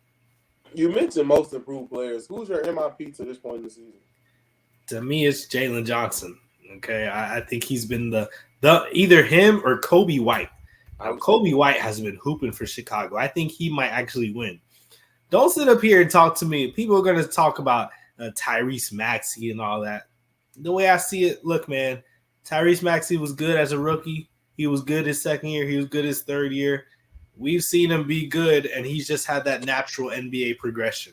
You mentioned most improved players. Who's your MIP to this point in the season?
To me, it's Jalen Johnson. Okay, I think he's been the either him or Kobe White. Kobe White has been hooping for Chicago. I think he might actually win. Don't sit up here and talk to me. People are going to talk about Tyrese Maxey and all that. The way I see it, look, man, Tyrese Maxey was good as a rookie. He was good his second year. He was good his third year. We've seen him be good, and he's just had that natural NBA progression.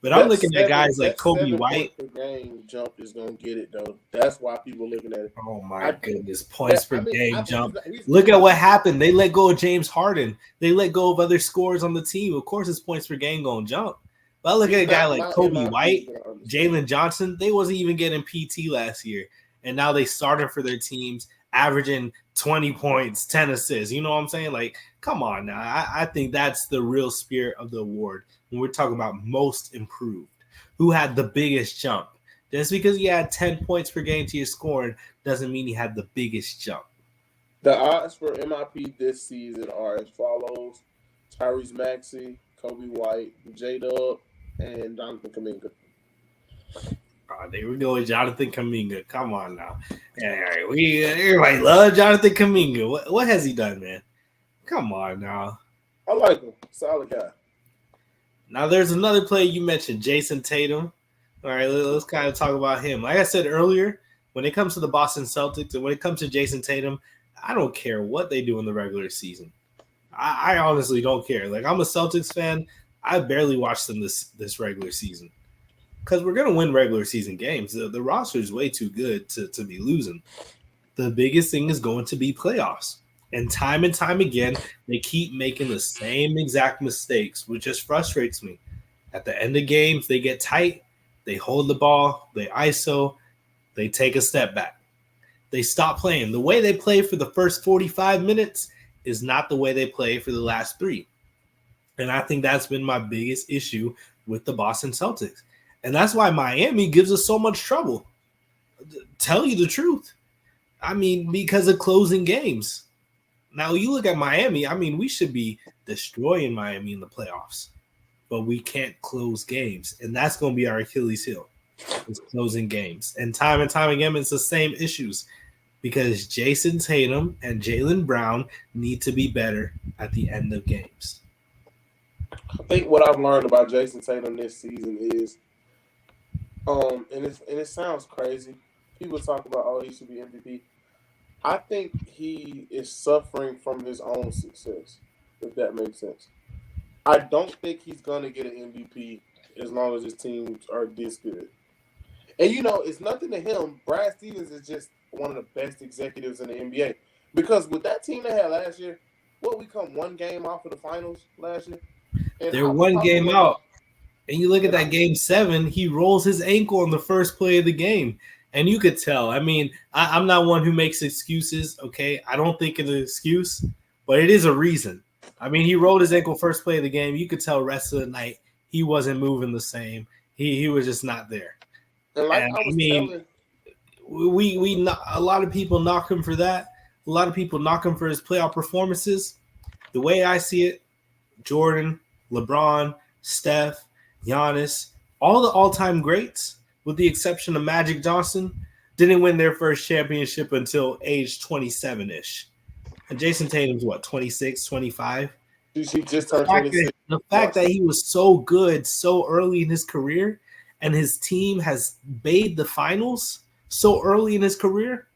But I'm looking at guys like Kobe White.
The game jump is going to get it, though. That's why people are looking at it.
Oh, my goodness. Points per game jump. Look at what happened. They let go of James Harden. They let go of other scorers on the team. Of course, his points per game going to jump. But I look at a guy like Kobe White, Jalen Johnson. They wasn't even getting PT last year. And now they started for their teams, averaging 20 points, 10 assists. You know what I'm saying? Like, come on now. I think that's the real spirit of the award when we're talking about most improved. Who had the biggest jump? Just because you had 10 points per game to your scoring doesn't mean he had the biggest jump.
The odds for MIP this season are as follows: Tyrese Maxey, Kobe White, J-Dub, and Jonathan Kuminga.
There we go with Jonathan Kuminga. Come on now. Everybody love Jonathan Kuminga. What has he done, man? Come on now.
I like him. Solid guy.
Now, there's another player you mentioned, Jason Tatum. All right, let's kind of talk about him. Like I said earlier, when it comes to the Boston Celtics and when it comes to Jason Tatum, I don't care what they do in the regular season. I honestly don't care. Like, I'm a Celtics fan. I barely watch them this regular season because we're going to win regular season games. The roster is way too good to be losing. The biggest thing is going to be playoffs. And time again, they keep making the same exact mistakes, which just frustrates me. At the end of games, they get tight, they hold the ball, they ISO, they take a step back. They stop playing. The way they play for the first 45 minutes is not the way they play for the last 3. And I think that's been my biggest issue with the Boston Celtics. And that's why Miami gives us so much trouble. Tell you the truth. I mean, because of closing games. Now, you look at Miami, I mean, we should be destroying Miami in the playoffs, but we can't close games. And that's going to be our Achilles heel, is closing games. And time again, it's the same issues because Jason Tatum and Jaylen Brown need to be better at the end of games.
I think what I've learned about Jason Tatum this season is, and it sounds crazy. People talk about, oh, he should be MVP. I think he is suffering from his own success, if that makes sense. I don't think he's going to get an MVP as long as his teams are this good. And, it's nothing to him. Brad Stevens is just one of the best executives in the NBA. Because with that team they had last year, we come one game off of the finals last year? And
they're one game out. And you look at that game 7, he rolls his ankle on the first play of the game. And you could tell. I mean, I'm not one who makes excuses, okay? I don't think it's an excuse, but it is a reason. I mean, he rolled his ankle first play of the game. You could tell rest of the night he wasn't moving the same. He was just not there.
And
a lot of people knock him for that. A lot of people knock him for his playoff performances. The way I see it, Jordan, LeBron, Steph, Giannis, all the all-time greats, with the exception of Magic Johnson, didn't win their first championship until age 27-ish. And Jason Tatum's, 26, 25?
He just turned 26.
The fact that he was so good so early in his career and his team has made the finals so early in his career,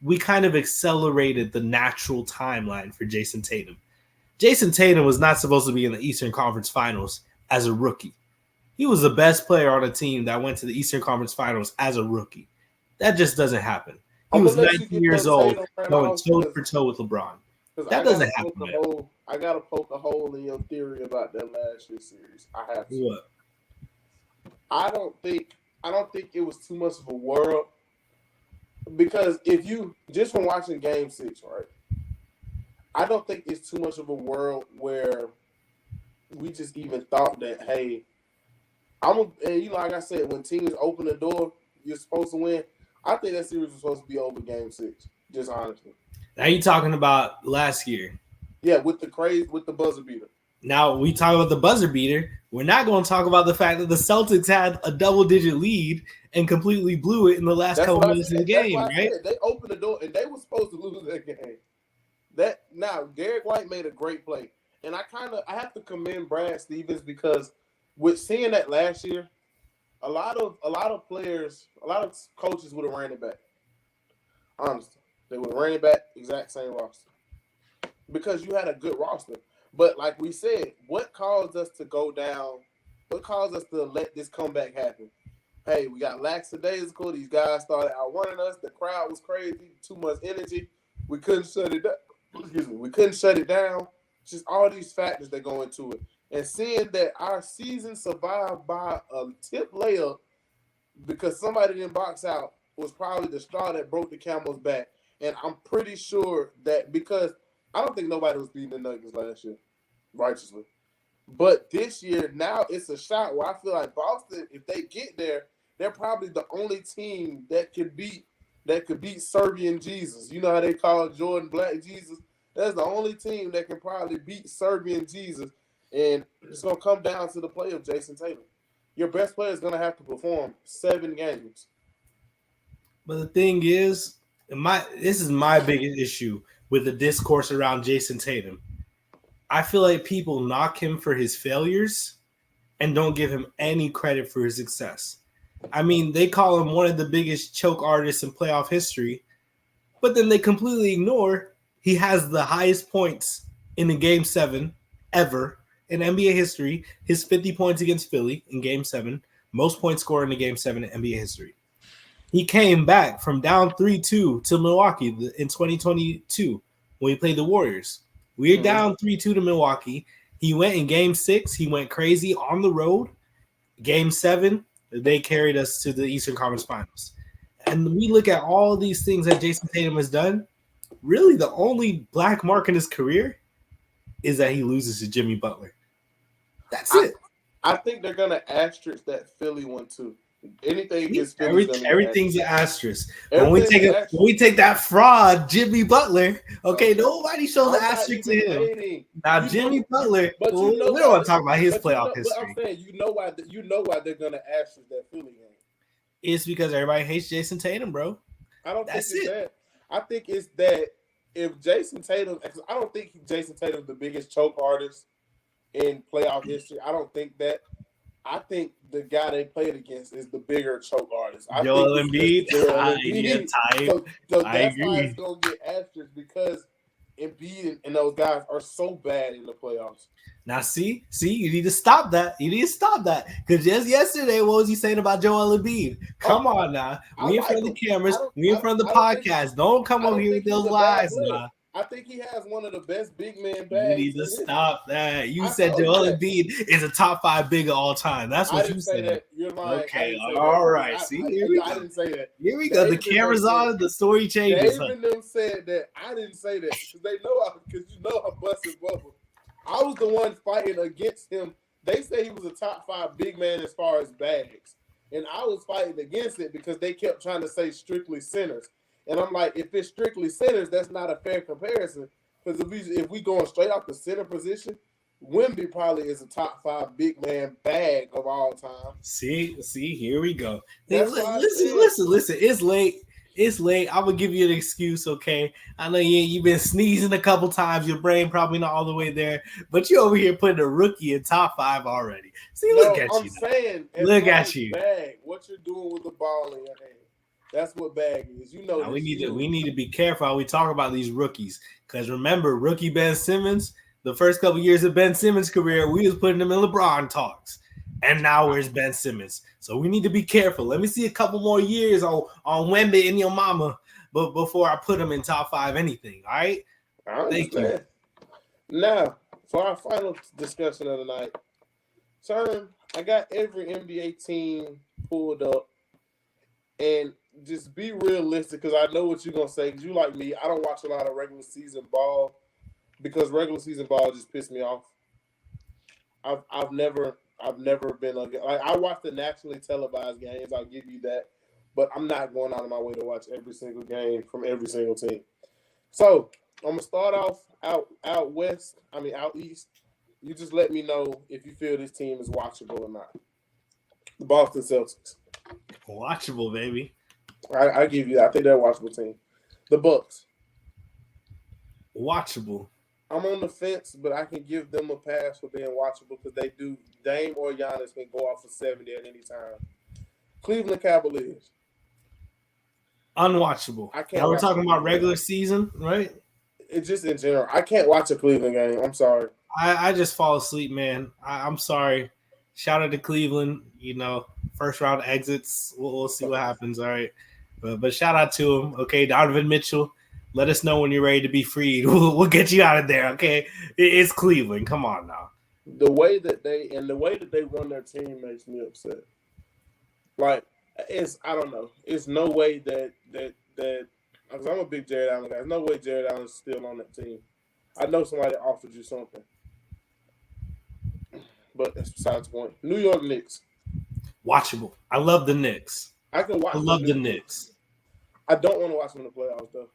we kind of accelerated the natural timeline for Jason Tatum. Jason Tatum was not supposed to be in the Eastern Conference Finals as a rookie. He was the best player on a team that went to the Eastern Conference Finals as a rookie. That just doesn't happen. He was 19 years old, going toe for toe with LeBron. That doesn't happen.
I got to poke a hole in your theory about that last year's series. I have to.
What?
I don't think it was too much of a world, because if you just from watching Game 6, right? I don't think it's too much of a world where we just even thought that, hey, like I said, when teams open the door, you're supposed to win. I think that series was supposed to be over Game 6, just honestly.
Now you're talking about last year.
Yeah, with the buzzer beater.
Now we talk about the buzzer beater. We're not going to talk about the fact that the Celtics had a double-digit lead and completely blew it in the last couple minutes of the game, right?
They opened the door and they were supposed to lose that game. Derek White made a great play, and I have to commend Brad Stevens, because with seeing that last year, a lot of players, a lot of coaches would have ran it back. Honestly, they would have ran it back, exact same roster, because you had a good roster. But like we said, what caused us to go down? What caused us to let this comeback happen? Hey, we got lackadaisical. These guys started outrunning us. The crowd was crazy. Too much energy. We couldn't shut it down. We couldn't shut it down. Just all these factors that go into it. And seeing that our season survived by a tip layup because somebody didn't box out was probably the straw that broke the camel's back. And I'm pretty sure that, because I don't think nobody was beating the Nuggets last year righteously. But this year, now it's a shot where I feel like Boston, if they get there, they're probably the only team that could beat Serbian Jesus. You know how they call Jordan Black Jesus? That's the only team that can probably beat Serbian Jesus. And it's going to come down to the play of Jason Tatum. Your best player is going to have to perform 7 games.
But the thing is, this is my biggest issue with the discourse around Jason Tatum. I feel like people knock him for his failures and don't give him any credit for his success. I mean, they call him one of the biggest choke artists in playoff history, but then they completely ignore he has the highest points in the Game 7 ever in NBA history. His 50 points against Philly in Game 7, most points scored in the Game 7 in NBA history. He came back from down 3-2 to Milwaukee in 2022, when he played the Warriors. We're down 3-2 to Milwaukee. He went in game 6. He went crazy on the road. Game 7, they carried us to the Eastern Conference Finals. And we look at all these things that Jason Tatum has done. Really, the only black mark in his career is that he loses to Jimmy Butler. That's it.
I think they're going to asterisk that Philly one, too. Anything against
Philly, everything's an asterisk. When we take that fraud, Jimmy Butler, okay, nobody shows an asterisk to him. Now, Jimmy Butler, we don't want to talk about his playoff history.
But I'm saying, you know why they're going to asterisk that Philly game.
It's because everybody hates Jason Tatum, bro.
I don't think it's that. I think it's that if Jason Tatum, I don't think Jason Tatum's the biggest choke artist in playoff history. I don't think that. I think the guy they played against is the bigger choke artist.
Joel Embiid.
So that's why it's going to get asterisks, because Embiid and those guys are so bad in the playoffs.
Now, see, you need to stop that. Because just yesterday, what was he saying about Joel Embiid? Come on now. We in front of the cameras. We in front of the podcast. Don't come over here with those lies now.
I think he has one of the best big man bags.
You need to stop that. You said Joel Embiid is a top 5 big of all time. That's what you said.
That. You're lying.
Okay, all right. See, here we go.
I didn't say that.
Here we go. The camera's on. The story changes.
Even them said that. I didn't say that because they know because you know I'm busting bubble. I was the one fighting against him. They say he was a top 5 big man as far as bags, and I was fighting against it because they kept trying to say strictly centers. And I'm like, if it's strictly centers, that's not a fair comparison. Because if we going straight off the center position, Wemby probably is a top 5 big man bag of all time.
See, here we go. Listen. It's late. I'm gonna give you an excuse, okay? I know you've been sneezing a couple times. Your brain probably not all the way there, but you over here putting a rookie in top 5 already. See, look at you. Look at you.
Bag, what you're doing with the ball in your hand. That's what bag is. You know,
now we need to be careful how we talk about these rookies, because remember, rookie Ben Simmons, the first couple years of Ben Simmons' career, we was putting him in LeBron talks, and now where's Ben Simmons? So we need to be careful. Let me see a couple more years on Wemby and your mama, but before I put him in top 5 anything. All right.
Thank you. Now for our final discussion of the night, son, I got every NBA team pulled up, and just be realistic, because I know what you're gonna say. Because you like me, I don't watch a lot of regular season ball because regular season ball just pissed me off. I've never been like I watch the nationally televised games. I'll give you that, but I'm not going out of my way to watch every single game from every single team. So I'm gonna start off out west. Out east. You just let me know if you feel this team is watchable or not. The Boston Celtics.
Watchable, baby.
I give you that. I think they're a watchable team. The Bucks.
Watchable.
I'm on the fence, but I can give them a pass for being watchable because they do. Dame or Giannis can go off for 70 at any time. Cleveland Cavaliers.
Unwatchable. Now we're talking about regular season, right?
It's just in general. I can't watch a Cleveland game. I'm sorry.
I just fall asleep, man. I'm sorry. Shout out to Cleveland. First round exits. We'll see what happens. All right. But shout out to him. Okay, Donovan Mitchell. Let us know when you're ready to be freed. We'll get you out of there. Okay. It's Cleveland. Come on now.
The way that they run their team makes me upset. Like, I don't know. It's no way that because I'm a big Jared Allen guy. There's no way Jared Allen's still on that team. I know somebody offered you something. But that's besides the point. New York Knicks.
Watchable. I love the Knicks.
I love the Knicks. I don't want to watch them in the playoffs, though.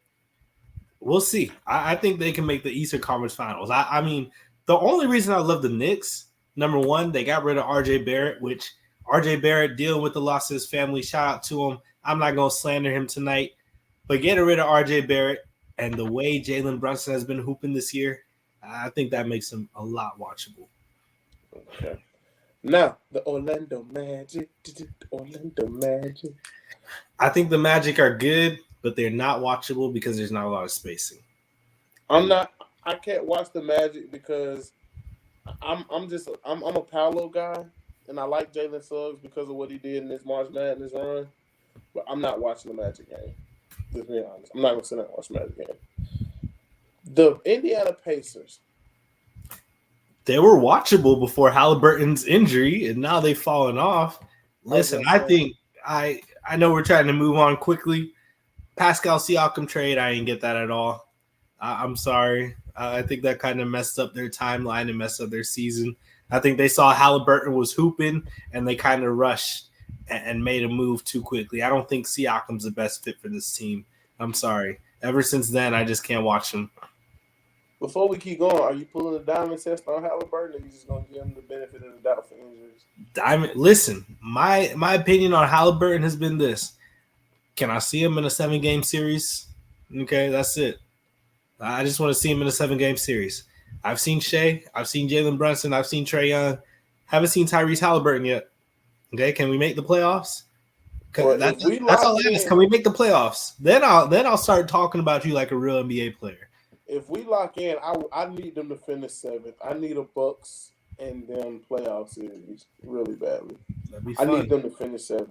We'll see. I think they can make the Eastern Conference Finals. I mean, the only reason I love the Knicks, number one, they got rid of RJ Barrett, which RJ Barrett dealing with the loss of his family. Shout out to him. I'm not going to slander him tonight. But getting rid of RJ Barrett and the way Jalen Brunson has been hooping this year, I think that makes him a lot watchable.
Okay. Now, the Orlando Magic.
I think the Magic are good, but they're not watchable because there's not a lot of spacing.
I can't watch the Magic because I'm a Paolo guy, and I like Jalen Suggs because of what he did in this March Madness run. But I'm not watching the Magic game. Just being honest, I'm not gonna sit down and watch the Magic game. The Indiana Pacers.
They were watchable before Halliburton's injury, and now they've fallen off. Listen, I know we're trying to move on quickly. Pascal Siakam trade, I didn't get that at all. I'm sorry. I think that kind of messed up their timeline and messed up their season. I think they saw Halliburton was hooping, and they kind of rushed and made a move too quickly. I don't think Siakam's the best fit for this team. I'm sorry. Ever since then, I just can't watch him.
Before we keep going, are you pulling a diamond test on Halliburton, or are you just going to give him the benefit of the doubt for injuries?
Listen, my opinion on Halliburton has been this. Can I see him in a 7-game series? Okay, that's it. I just want to see him in a 7-game series. I've seen Shea. I've seen Jalen Brunson. I've seen Trae Young. Haven't seen Tyrese Halliburton yet. Okay, can we make the playoffs?
Well,
that's all I ask. Can we make the playoffs? Then I'll start talking about you like a real NBA player.
If we lock in, I need them to finish 7th. I need a Bucks and them playoff series really badly. I need them to finish 7th.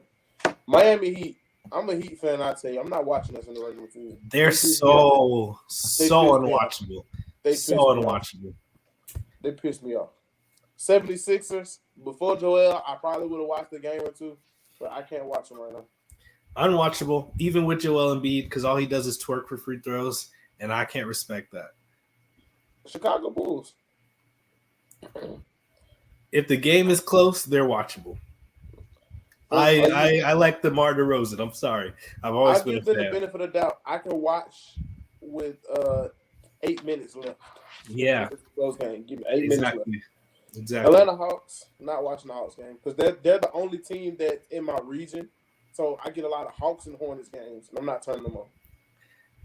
Miami Heat. I'm a Heat fan. I tell you, I'm not watching us in the regular season.
They're so unwatchable. They
pissed me off. 76ers. Before Joel, I probably would have watched a game or two, but I can't watch them right now.
Unwatchable, even with Joel Embiid, because all he does is twerk for free throws, and I can't respect that.
Chicago Bulls.
If the game is close, they're watchable. I like DeMar DeRozan. I'm sorry. I've always been a fan. I give them the benefit
of the doubt. I can watch with 8 minutes left.
Yeah.
Those games. Give me 8 minutes left.
Exactly.
Atlanta Hawks. Not watching the Hawks game because they're the only team that's in my region. So I get a lot of Hawks and Hornets games, and I'm not turning them on.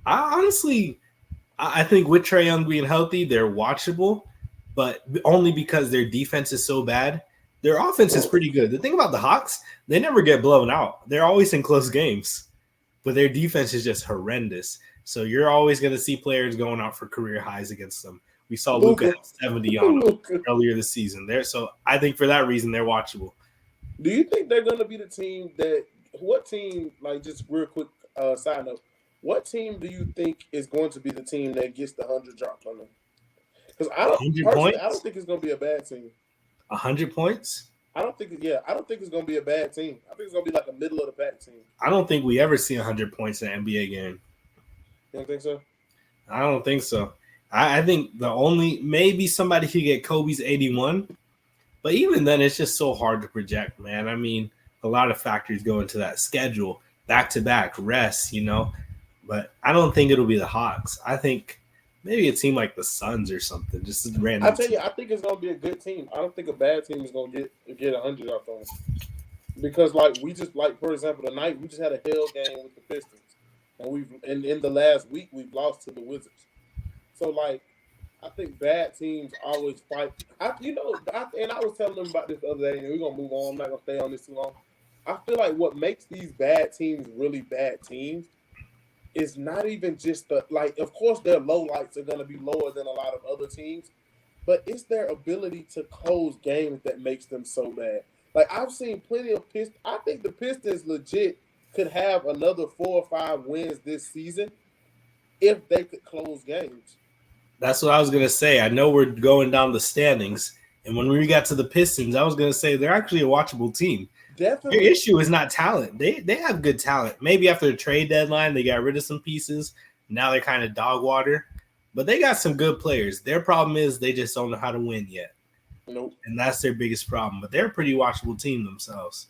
I think with Trae Young being healthy, they're watchable, but only because their defense is so bad. Their offense is pretty good. The thing about the Hawks, they never get blown out. They're always in close games, but their defense is just horrendous. So you're always going to see players going out for career highs against them. We saw Luka 70 on them earlier this season. So I think for that reason, they're watchable.
Do you think they're going to be the team that – what team, like just real quick side note, what team do you think is going to be the team that gets the 100 drops on them? Because I don't think it's going to be a bad team.
100 points?
I don't think it's going to be a bad team. I think it's going to be like a middle of the pack team.
I don't think we ever see 100 points in an NBA game.
You don't think so?
I don't think so. I think maybe somebody could get Kobe's 81, but even then, it's just so hard to project, man. I mean, a lot of factors go into that schedule, back-to-back, rest, but I don't think it'll be the Hawks. I think maybe a team like the Suns or something, just a random.
I tell you, I think it's gonna be a good team. I don't think a bad team is gonna get 100 off on them. Because for example, tonight we just had a hell game with the Pistons, and in the last week we've lost to the Wizards. So I think bad teams always fight. And I was telling them about this the other day, and we're gonna move on. I'm not gonna stay on this too long. I feel like what makes these bad teams really bad teams is not even just of course their lowlights are going to be lower than a lot of other teams, but it's their ability to close games that makes them so bad. Like I've seen plenty of Pistons. I think the Pistons legit could have another 4 or 5 wins this season if they could close games.
That's what I was going to say. I know we're going down the standings, and when we got to the Pistons, I was going to say they're actually a watchable team.
Definitely.
Their issue is not talent. They have good talent. Maybe after the trade deadline, they got rid of some pieces. Now they're kind of dog water. But they got some good players. Their problem is they just don't know how to win yet.
Nope.
And that's their biggest problem. But they're a pretty watchable team themselves.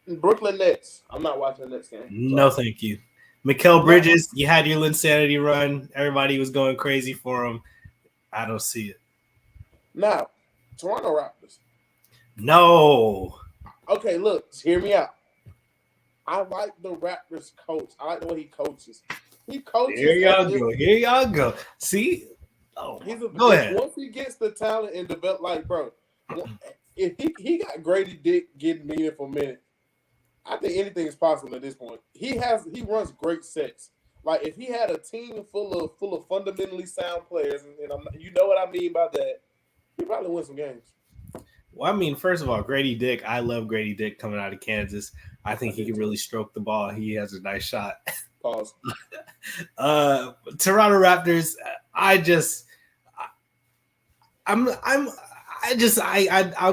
Brooklyn Nets. I'm not watching the Nets game.
No, thank you. Mikal Bridges, you had your Linsanity run. Everybody was going crazy for him. I don't see it.
Now, Toronto Raptors.
No.
Okay, look, hear me out. I like the Raptors coach. I like the way he coaches. He coaches.
Here y'all go. See? Oh, go ahead.
Once he gets the talent and develop, bro, if he got Grady Dick getting meaningful minutes, I think anything is possible at this point. He runs great sets. Like if he had a team full of fundamentally sound players, and you know what I mean by that, he probably win some games.
Well, I mean, first of all, Grady Dick. I love Grady Dick coming out of Kansas. I think he can really stroke the ball. He has a nice shot.
Pause.
Toronto Raptors. I just, I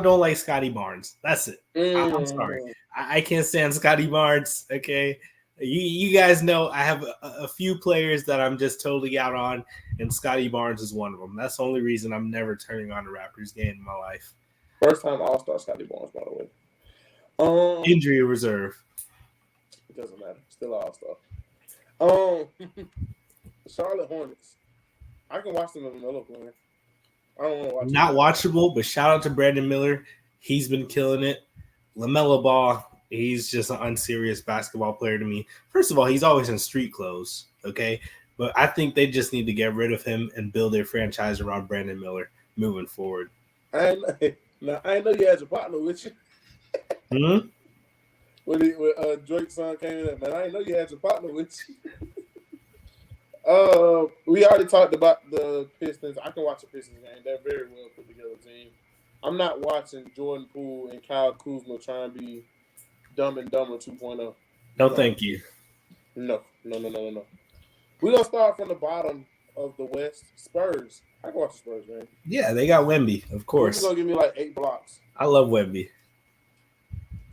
don't like Scotty Barnes. That's it. I'm sorry. I can't stand Scotty Barnes. Okay. You guys know I have a few players that I'm just totally out on, and Scotty Barnes is one of them. That's the only reason I'm never turning on a Raptors game in my life.
First time All-Star Scotty Barnes, by the way.
Injury reserve.
It doesn't matter. Still All-Star. Charlotte Hornets. I can watch them in the middle of playing. I don't want to watch.
Not watchable, but shout out to Brandon Miller. He's been killing it. LaMelo Ball, he's just an unserious basketball player to me. First of all, he's always in street clothes, okay? But I think they just need to get rid of him and build their franchise around Brandon Miller moving forward.
I know you had your partner with you. When Drake's son came in, man, I didn't know you had your partner with you. We already talked about the Pistons. I can watch the Pistons game. They're very well put together team. I'm not watching Jordan Poole and Kyle Kuzma trying to be Dumb and Dumber 2.0.
No, thank you.
No. We're going to start from the bottom of the West. Spurs. I can watch the Spurs game.
Yeah, they got Wemby, of course.
He's going to give me like 8 blocks.
I love Wemby.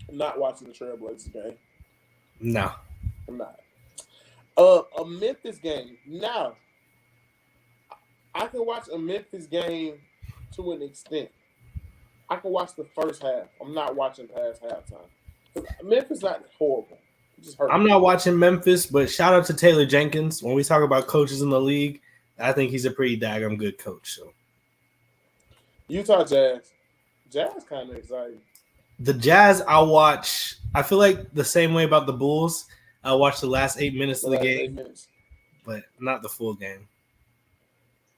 I'm not watching the Trailblazers game.
No.
I'm not. A Memphis game. Now, I can watch a Memphis game to an extent. I can watch the first half. I'm not watching past halftime. Memphis not horrible.
I'm not watching Memphis, but shout out to Taylor Jenkins. When we talk about coaches in the league, I think he's a pretty daggum good coach. So,
Utah Jazz. Jazz kind of exciting.
The Jazz, I'll watch. I feel like the same way about the Bulls. I'll watch the last 8 minutes of the game, but not the full game.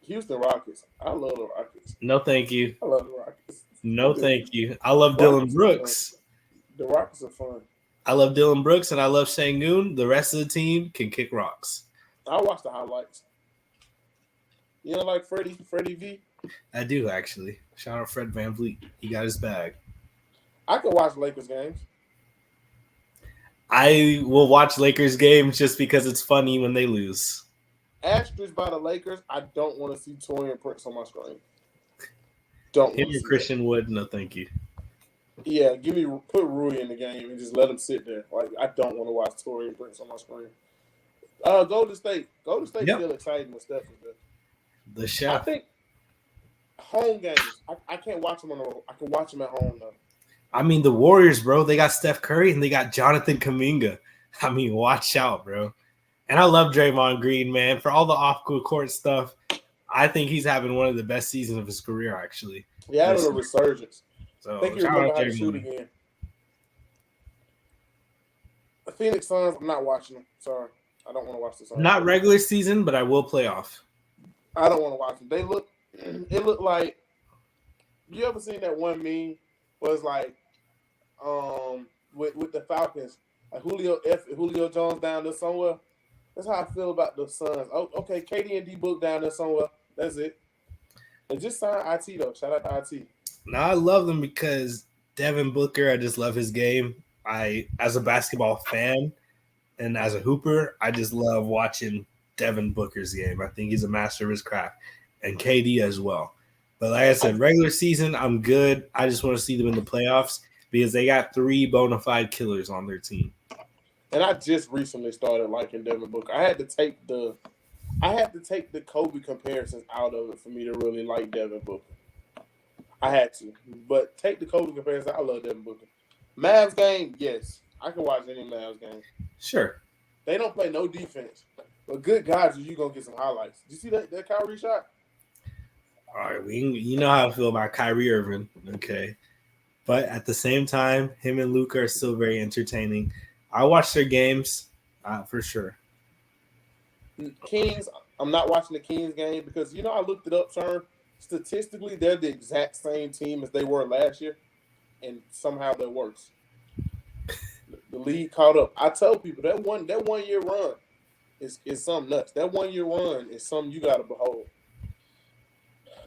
Houston Rockets. I love the Rockets.
No, thank you.
I love the Rockets.
No, thank you. I love Dylan Brooks.
The Rockets are fun.
I love Dylan Brooks and I love Şengün. The rest of the team can kick rocks.
I watch the highlights. You know, like Freddie V?
I do, actually. Shout out Fred VanVleet. He got his bag.
I can watch Lakers games.
I will watch Lakers games just because it's funny when they lose.
Asterisk by the Lakers, I don't want to see Taurean Prince on my screen.
Him or Christian Wood, no thank you.
Yeah, put Rui in the game and just let him sit there. Like, I don't want to watch Taurean Prince on my screen. Golden State. Golden State's still exciting with Steph is there.
The chef.
I think home games. I can't watch them on the road. I can watch them at home though.
I mean, the Warriors, bro, they got Steph Curry and they got Jonathan Kuminga. I mean, watch out, bro. And I love Draymond Green, man. For all the off-court stuff, I think he's having one of the best seasons of his career, actually.
Yeah, a resurgence.
So,
I think he remember how to shoot again. The Phoenix Suns, I'm not watching them. Sorry. I don't want to watch the Suns.
Not regular season, but I will playoff.
I don't want to watch them. It looked like, you ever seen that one meme where it's like, with the Falcons, like Julio Jones down there somewhere? That's how I feel about the Suns. Oh, okay, KD and D Book down there somewhere. That's it. And just sign IT though. Shout out to IT.
No, I love them because Devin Booker, I just love his game. As a basketball fan and as a hooper, I just love watching Devin Booker's game. I think he's a master of his craft. And KD as well. But like I said, regular season, I'm good. I just want to see them in the playoffs because they got 3 bona fide killers on their team.
And I just recently started liking Devin Booker. I had to take the Kobe comparisons out of it for me to really like Devin Booker. I had to. But take the Kobe comparison. I love Devin Booker. Mavs game, yes. I can watch any Mavs game.
Sure.
They don't play no defense. But good God, you're going to get some highlights. Did you see that Kyrie shot?
All right, you know how I feel about Kyrie Irving, okay? But at the same time, him and Luka are still very entertaining. I watch their games for sure.
Kings, I'm not watching the Kings game because, I looked it up, Sean. Statistically, they're the exact same team as they were last year, and somehow they're worse. The league caught up. I tell people that 1 year run is something nuts. That 1 year run is something you got to behold.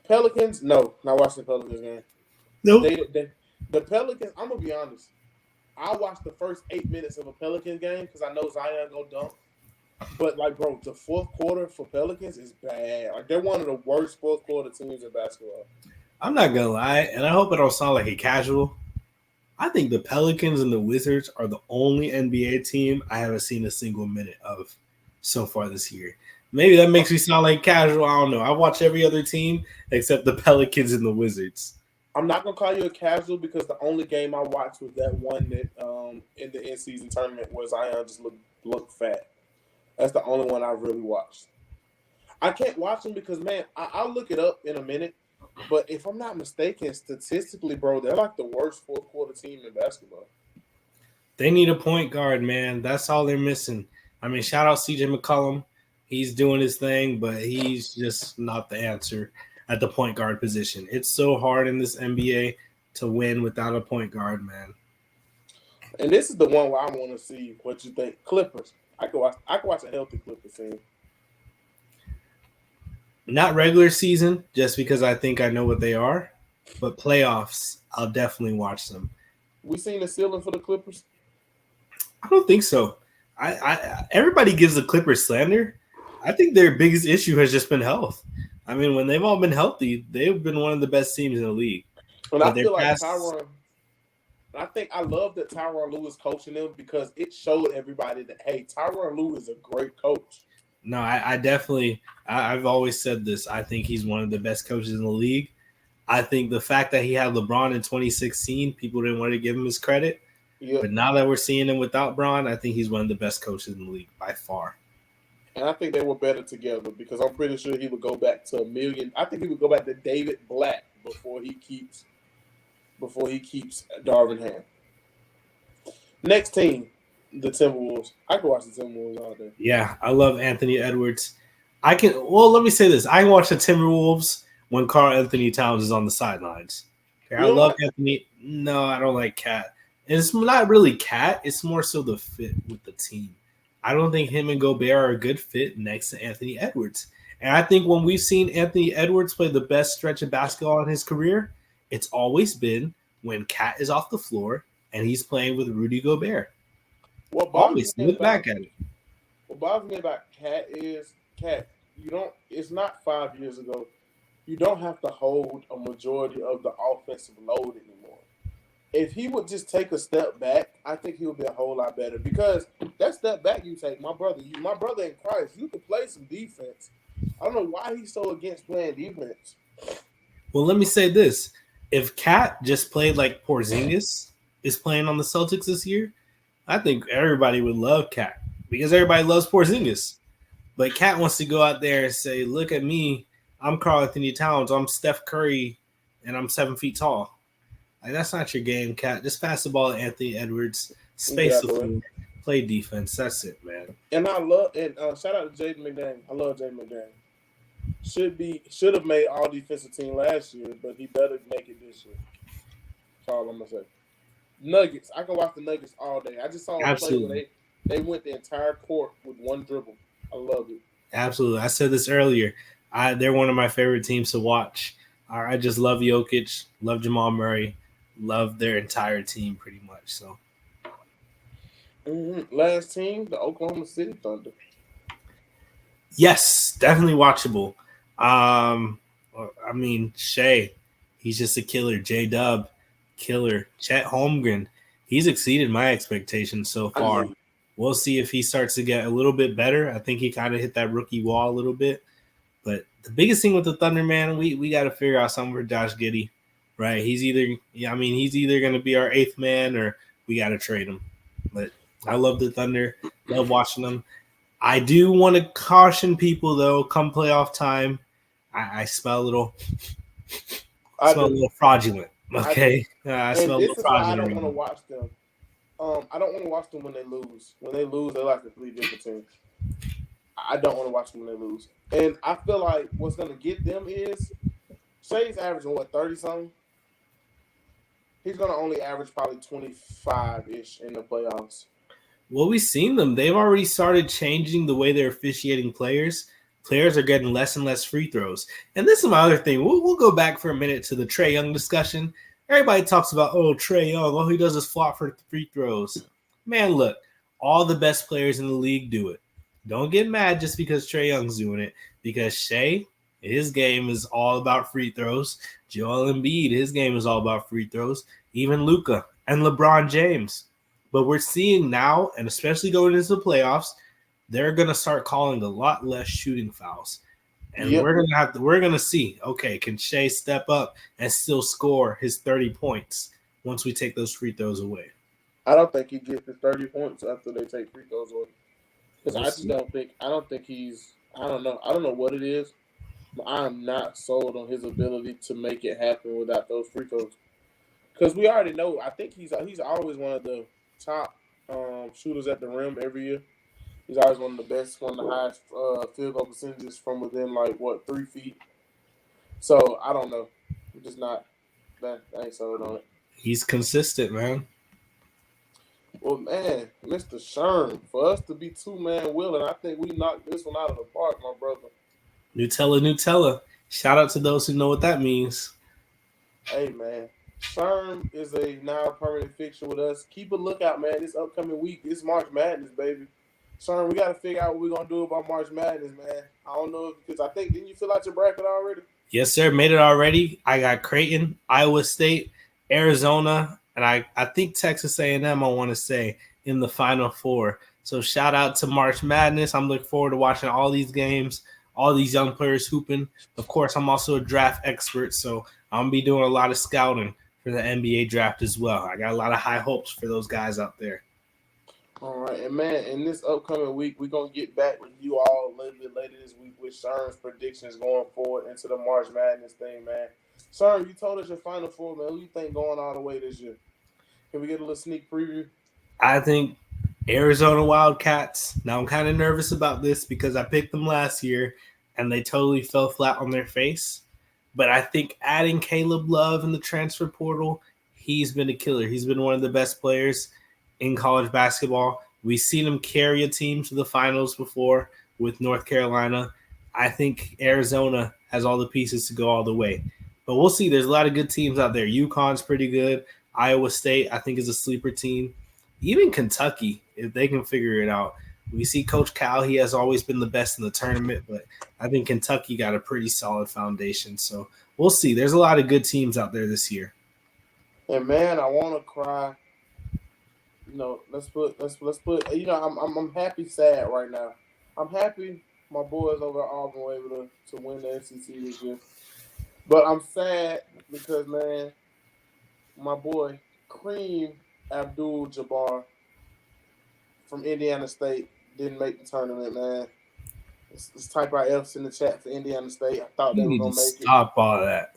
Pelicans, no, not watching the Pelicans game.
Nope.
The Pelicans, I'm gonna be honest. I watched the first 8 minutes of a Pelicans game because I know Zion go dunk. But like, bro, the fourth quarter for Pelicans is bad. Like, they're one of the worst fourth quarter teams in basketball.
I'm not gonna lie, and I hope I don't sound like a casual. I think the Pelicans and the Wizards are the only NBA team I haven't seen a single minute of so far this year. Maybe that makes me sound like casual. I don't know. I watch every other team except the Pelicans and the Wizards.
I'm not gonna call you a casual because the only game I watched was that one that in the in-season tournament where Zion just looked fat. That's the only one I really watched. I can't watch them because, man, I'll look it up in a minute. But if I'm not mistaken, statistically, bro, they're like the worst fourth quarter team in basketball.
They need a point guard, man. That's all they're missing. I mean, shout out CJ McCollum. He's doing his thing, but he's just not the answer at the point guard position. It's so hard in this NBA to win without a point guard, man.
And this is the one where I want to see what you think. Clippers. I could watch a healthy Clippers team.
Not regular season, just because I think I know what they are, but playoffs, I'll definitely watch them.
We seen the ceiling for the Clippers?
I don't think so. I everybody gives the Clippers slander. I think their biggest issue has just been health. I mean, when they've all been healthy, they've been one of the best teams in the league.
And I feel like Tyronn. I think I love that Tyronn Lue is coaching them because it showed everybody that, hey, Tyronn Lue is a great coach.
No, I definitely – I've always said this. I think he's one of the best coaches in the league. I think the fact that he had LeBron in 2016, people didn't want to give him his credit. Yep. But now that we're seeing him without Bron, I think he's one of the best coaches in the league by far.
And I think they were better together because I'm pretty sure he would go back to $1 million. I think he would go back to David Blatt before he keeps Darvin Ham. Next team, the Timberwolves. I can watch the Timberwolves all day.
Yeah, I love Anthony Edwards. Let me say this. I can watch the Timberwolves when Karl-Anthony Towns is on the sidelines. Okay, I love Anthony. No, I don't like Cat. And it's not really Cat. It's more so the fit with the team. I don't think him and Gobert are a good fit next to Anthony Edwards. And I think when we've seen Anthony Edwards play the best stretch of basketball in his career, it's always been when Cat is off the floor and he's playing with Rudy Gobert. Always look back at it.
What bothers me about Cat is it's not 5 years ago. You don't have to hold a majority of the offensive load anymore. If he would just take a step back, I think he would be a whole lot better. Because that step back you take, my brother in Christ, you can play some defense. I don't know why he's so against playing defense.
Well, let me say this. If Cat just played like Porzingis is playing on the Celtics this year, I think everybody would love Cat because everybody loves Porzingis. But Cat wants to go out there and say, look at me. I'm Karl-Anthony Towns. I'm Steph Curry, and I'm 7 feet tall. Like, that's not your game, Cat. Just pass the ball to Anthony Edwards, space the floor, play defense. That's it, man.
And shout out to Jaden McDaniel. I love Jaden McDaniel. Should have made all defensive team last year, but he better make it this year. That's all I'm gonna say. Nuggets. I can watch the Nuggets all day. I just saw them play where they went the entire court with one dribble. I love it.
Absolutely. I said this earlier. They're one of my favorite teams to watch. I just love Jokic, love Jamal Murray, love their entire team pretty much. So,
last team, the Oklahoma City Thunder.
Yes, definitely watchable. I mean, Shea, he's just a killer. J-Dub, killer. Chet Holmgren, he's exceeded my expectations so far. We'll see if he starts to get a little bit better. I think he kind of hit that rookie wall a little bit. But the biggest thing with the Thunder, man, we got to figure out something for Josh Giddey, right? He's either going to be our eighth man or we got to trade him. But I love the Thunder. Love watching them. I do want to caution people, though, come playoff time, I smell a little fraudulent. Okay? I smell a little fraudulent.
I don't want to watch them. I don't want to watch them when they lose. When they lose, they're like a 3 different teams. I don't want to watch them when they lose. And I feel like what's going to get them is Shea's averaging, 30-something? He's going to only average probably 25-ish in the playoffs.
Well, we've seen them. They've already started changing the way they're officiating players. Players are getting less and less free throws. And this is my other thing. We'll go back for a minute to the Trae Young discussion. Everybody talks about, Trae Young, all he does is flop for free throws. Man, look, all the best players in the league do it. Don't get mad just because Trae Young's doing it, because Shea, his game is all about free throws. Joel Embiid, his game is all about free throws. Even Luka and LeBron James. But we're seeing now, and especially going into the playoffs, they're gonna start calling a lot less shooting fouls. And
Yep.
we're gonna see, okay, can Shea step up and still score his 30 points once we take those free throws away?
I don't think he gets the 30 points after they take free throws away. Because
We'll
I just
see.
don't think he's, I don't know. I don't know what it is, but I'm not sold on his ability to make it happen without those free throws. Because we already know, I think he's always one of the top shooters at the rim every year. He's always one of the best, one of the highest field goal percentages from within, like, 3 feet. So, I don't know. I'm just not, I ain't sold on it.
He's consistent, man.
Well, man, Mr. Sherm, for us to be two-man willing, I think we knocked this one out of the park, my brother.
Nutella. Shout out to those who know what that means.
Hey, man. Sherm is a now permanent fixture with us. Keep a lookout, man. This upcoming week, it's March Madness, baby. Sherm, we got to figure out what we're going to do about March Madness, man. I don't know, because I think, didn't you fill out your bracket already?
Yes, sir. Made it already. I got Creighton, Iowa State, Arizona, and I think Texas A&M, I want to say, in the Final Four. So shout out to March Madness. I'm looking forward to watching all these games, all these young players hooping. Of course, I'm also a draft expert, so I'm going to be doing a lot of scouting for the NBA draft as well. I got a lot of high hopes for those guys out there.
All right, and man, in this upcoming week, we're gonna get back with you all a little bit later this week with Sherm's predictions going forward into the March Madness thing, man. Sherm, you told us your Final Four, man. Who you think going all the way this year? Can we get a little sneak preview?
I think Arizona Wildcats. Now I'm kind of nervous about this because I picked them last year and they totally fell flat on their face. But I think adding Caleb Love in the transfer portal, he's been a killer. He's been one of the best players in college basketball. We've seen him carry a team to the finals before with North Carolina. I think Arizona has all the pieces to go all the way. But we'll see. There's a lot of good teams out there. UConn's pretty good. Iowa State, I think, is a sleeper team. Even Kentucky, if they can figure it out. We see Coach Cal, he has always been the best in the tournament, but I think Kentucky got a pretty solid foundation. So we'll see. There's a lot of good teams out there this year.
And man, I want to cry. You know, let's put. You know, I'm happy, sad right now. I'm happy my boys over at Auburn were able to win the SEC this year, but I'm sad because, man, my boy Kareem Abdul-Jabbar from Indiana State didn't make the tournament, man. Let's type our F's in the chat for Indiana State. I thought they
You
were
need
gonna
to
make it.
stop all that.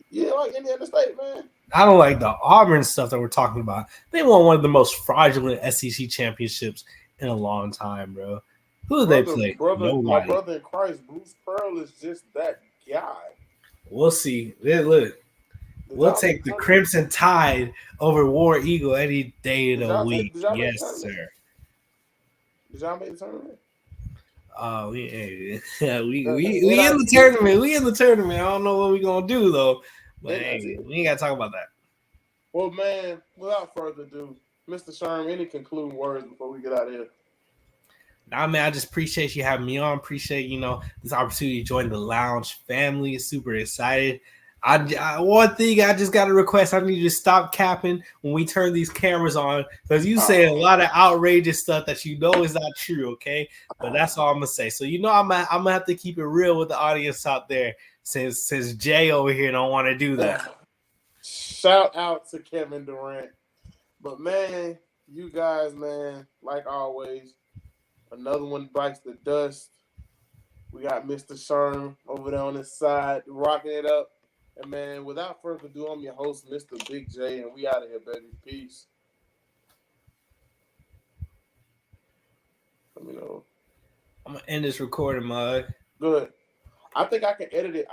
Yeah, like Indiana State, man.
I don't like the Auburn stuff that we're talking about. They won one of the most fraudulent SEC championships in a long time, bro. Who did they play? Nobody.
My brother in Christ, Bruce Pearl is just that guy.
We'll see. Look, we'll take the Crimson Tide over War Eagle any day of the week. Yes, sir.
Did y'all make the tournament?
We in the tournament. We in the tournament. I don't know what we gonna do though. But hey, we ain't gotta talk about that.
Well, man, without further ado, Mr. Sherm, any concluding words before we get out of here?
Nah, man, I just appreciate you having me on. Appreciate, this opportunity to join the lounge family. Super excited. One thing I just got a request. I need you to stop capping when we turn these cameras on because you say a lot of outrageous stuff that you know is not true. Okay, but that's all I'm gonna say. So I'm gonna have to keep it real with the audience out there since Jay over here don't want to do that.
Shout out to Kevin Durant. But man, you guys, man, like always, another one bites the dust. We got Mr. Sherm over there on his side, rocking it up. And man, without further ado, I'm your host, Mr. Big J, and we out of here, baby. Peace. Let me know.
I'm gonna end this recording, Mug.
Good. I think I can edit it.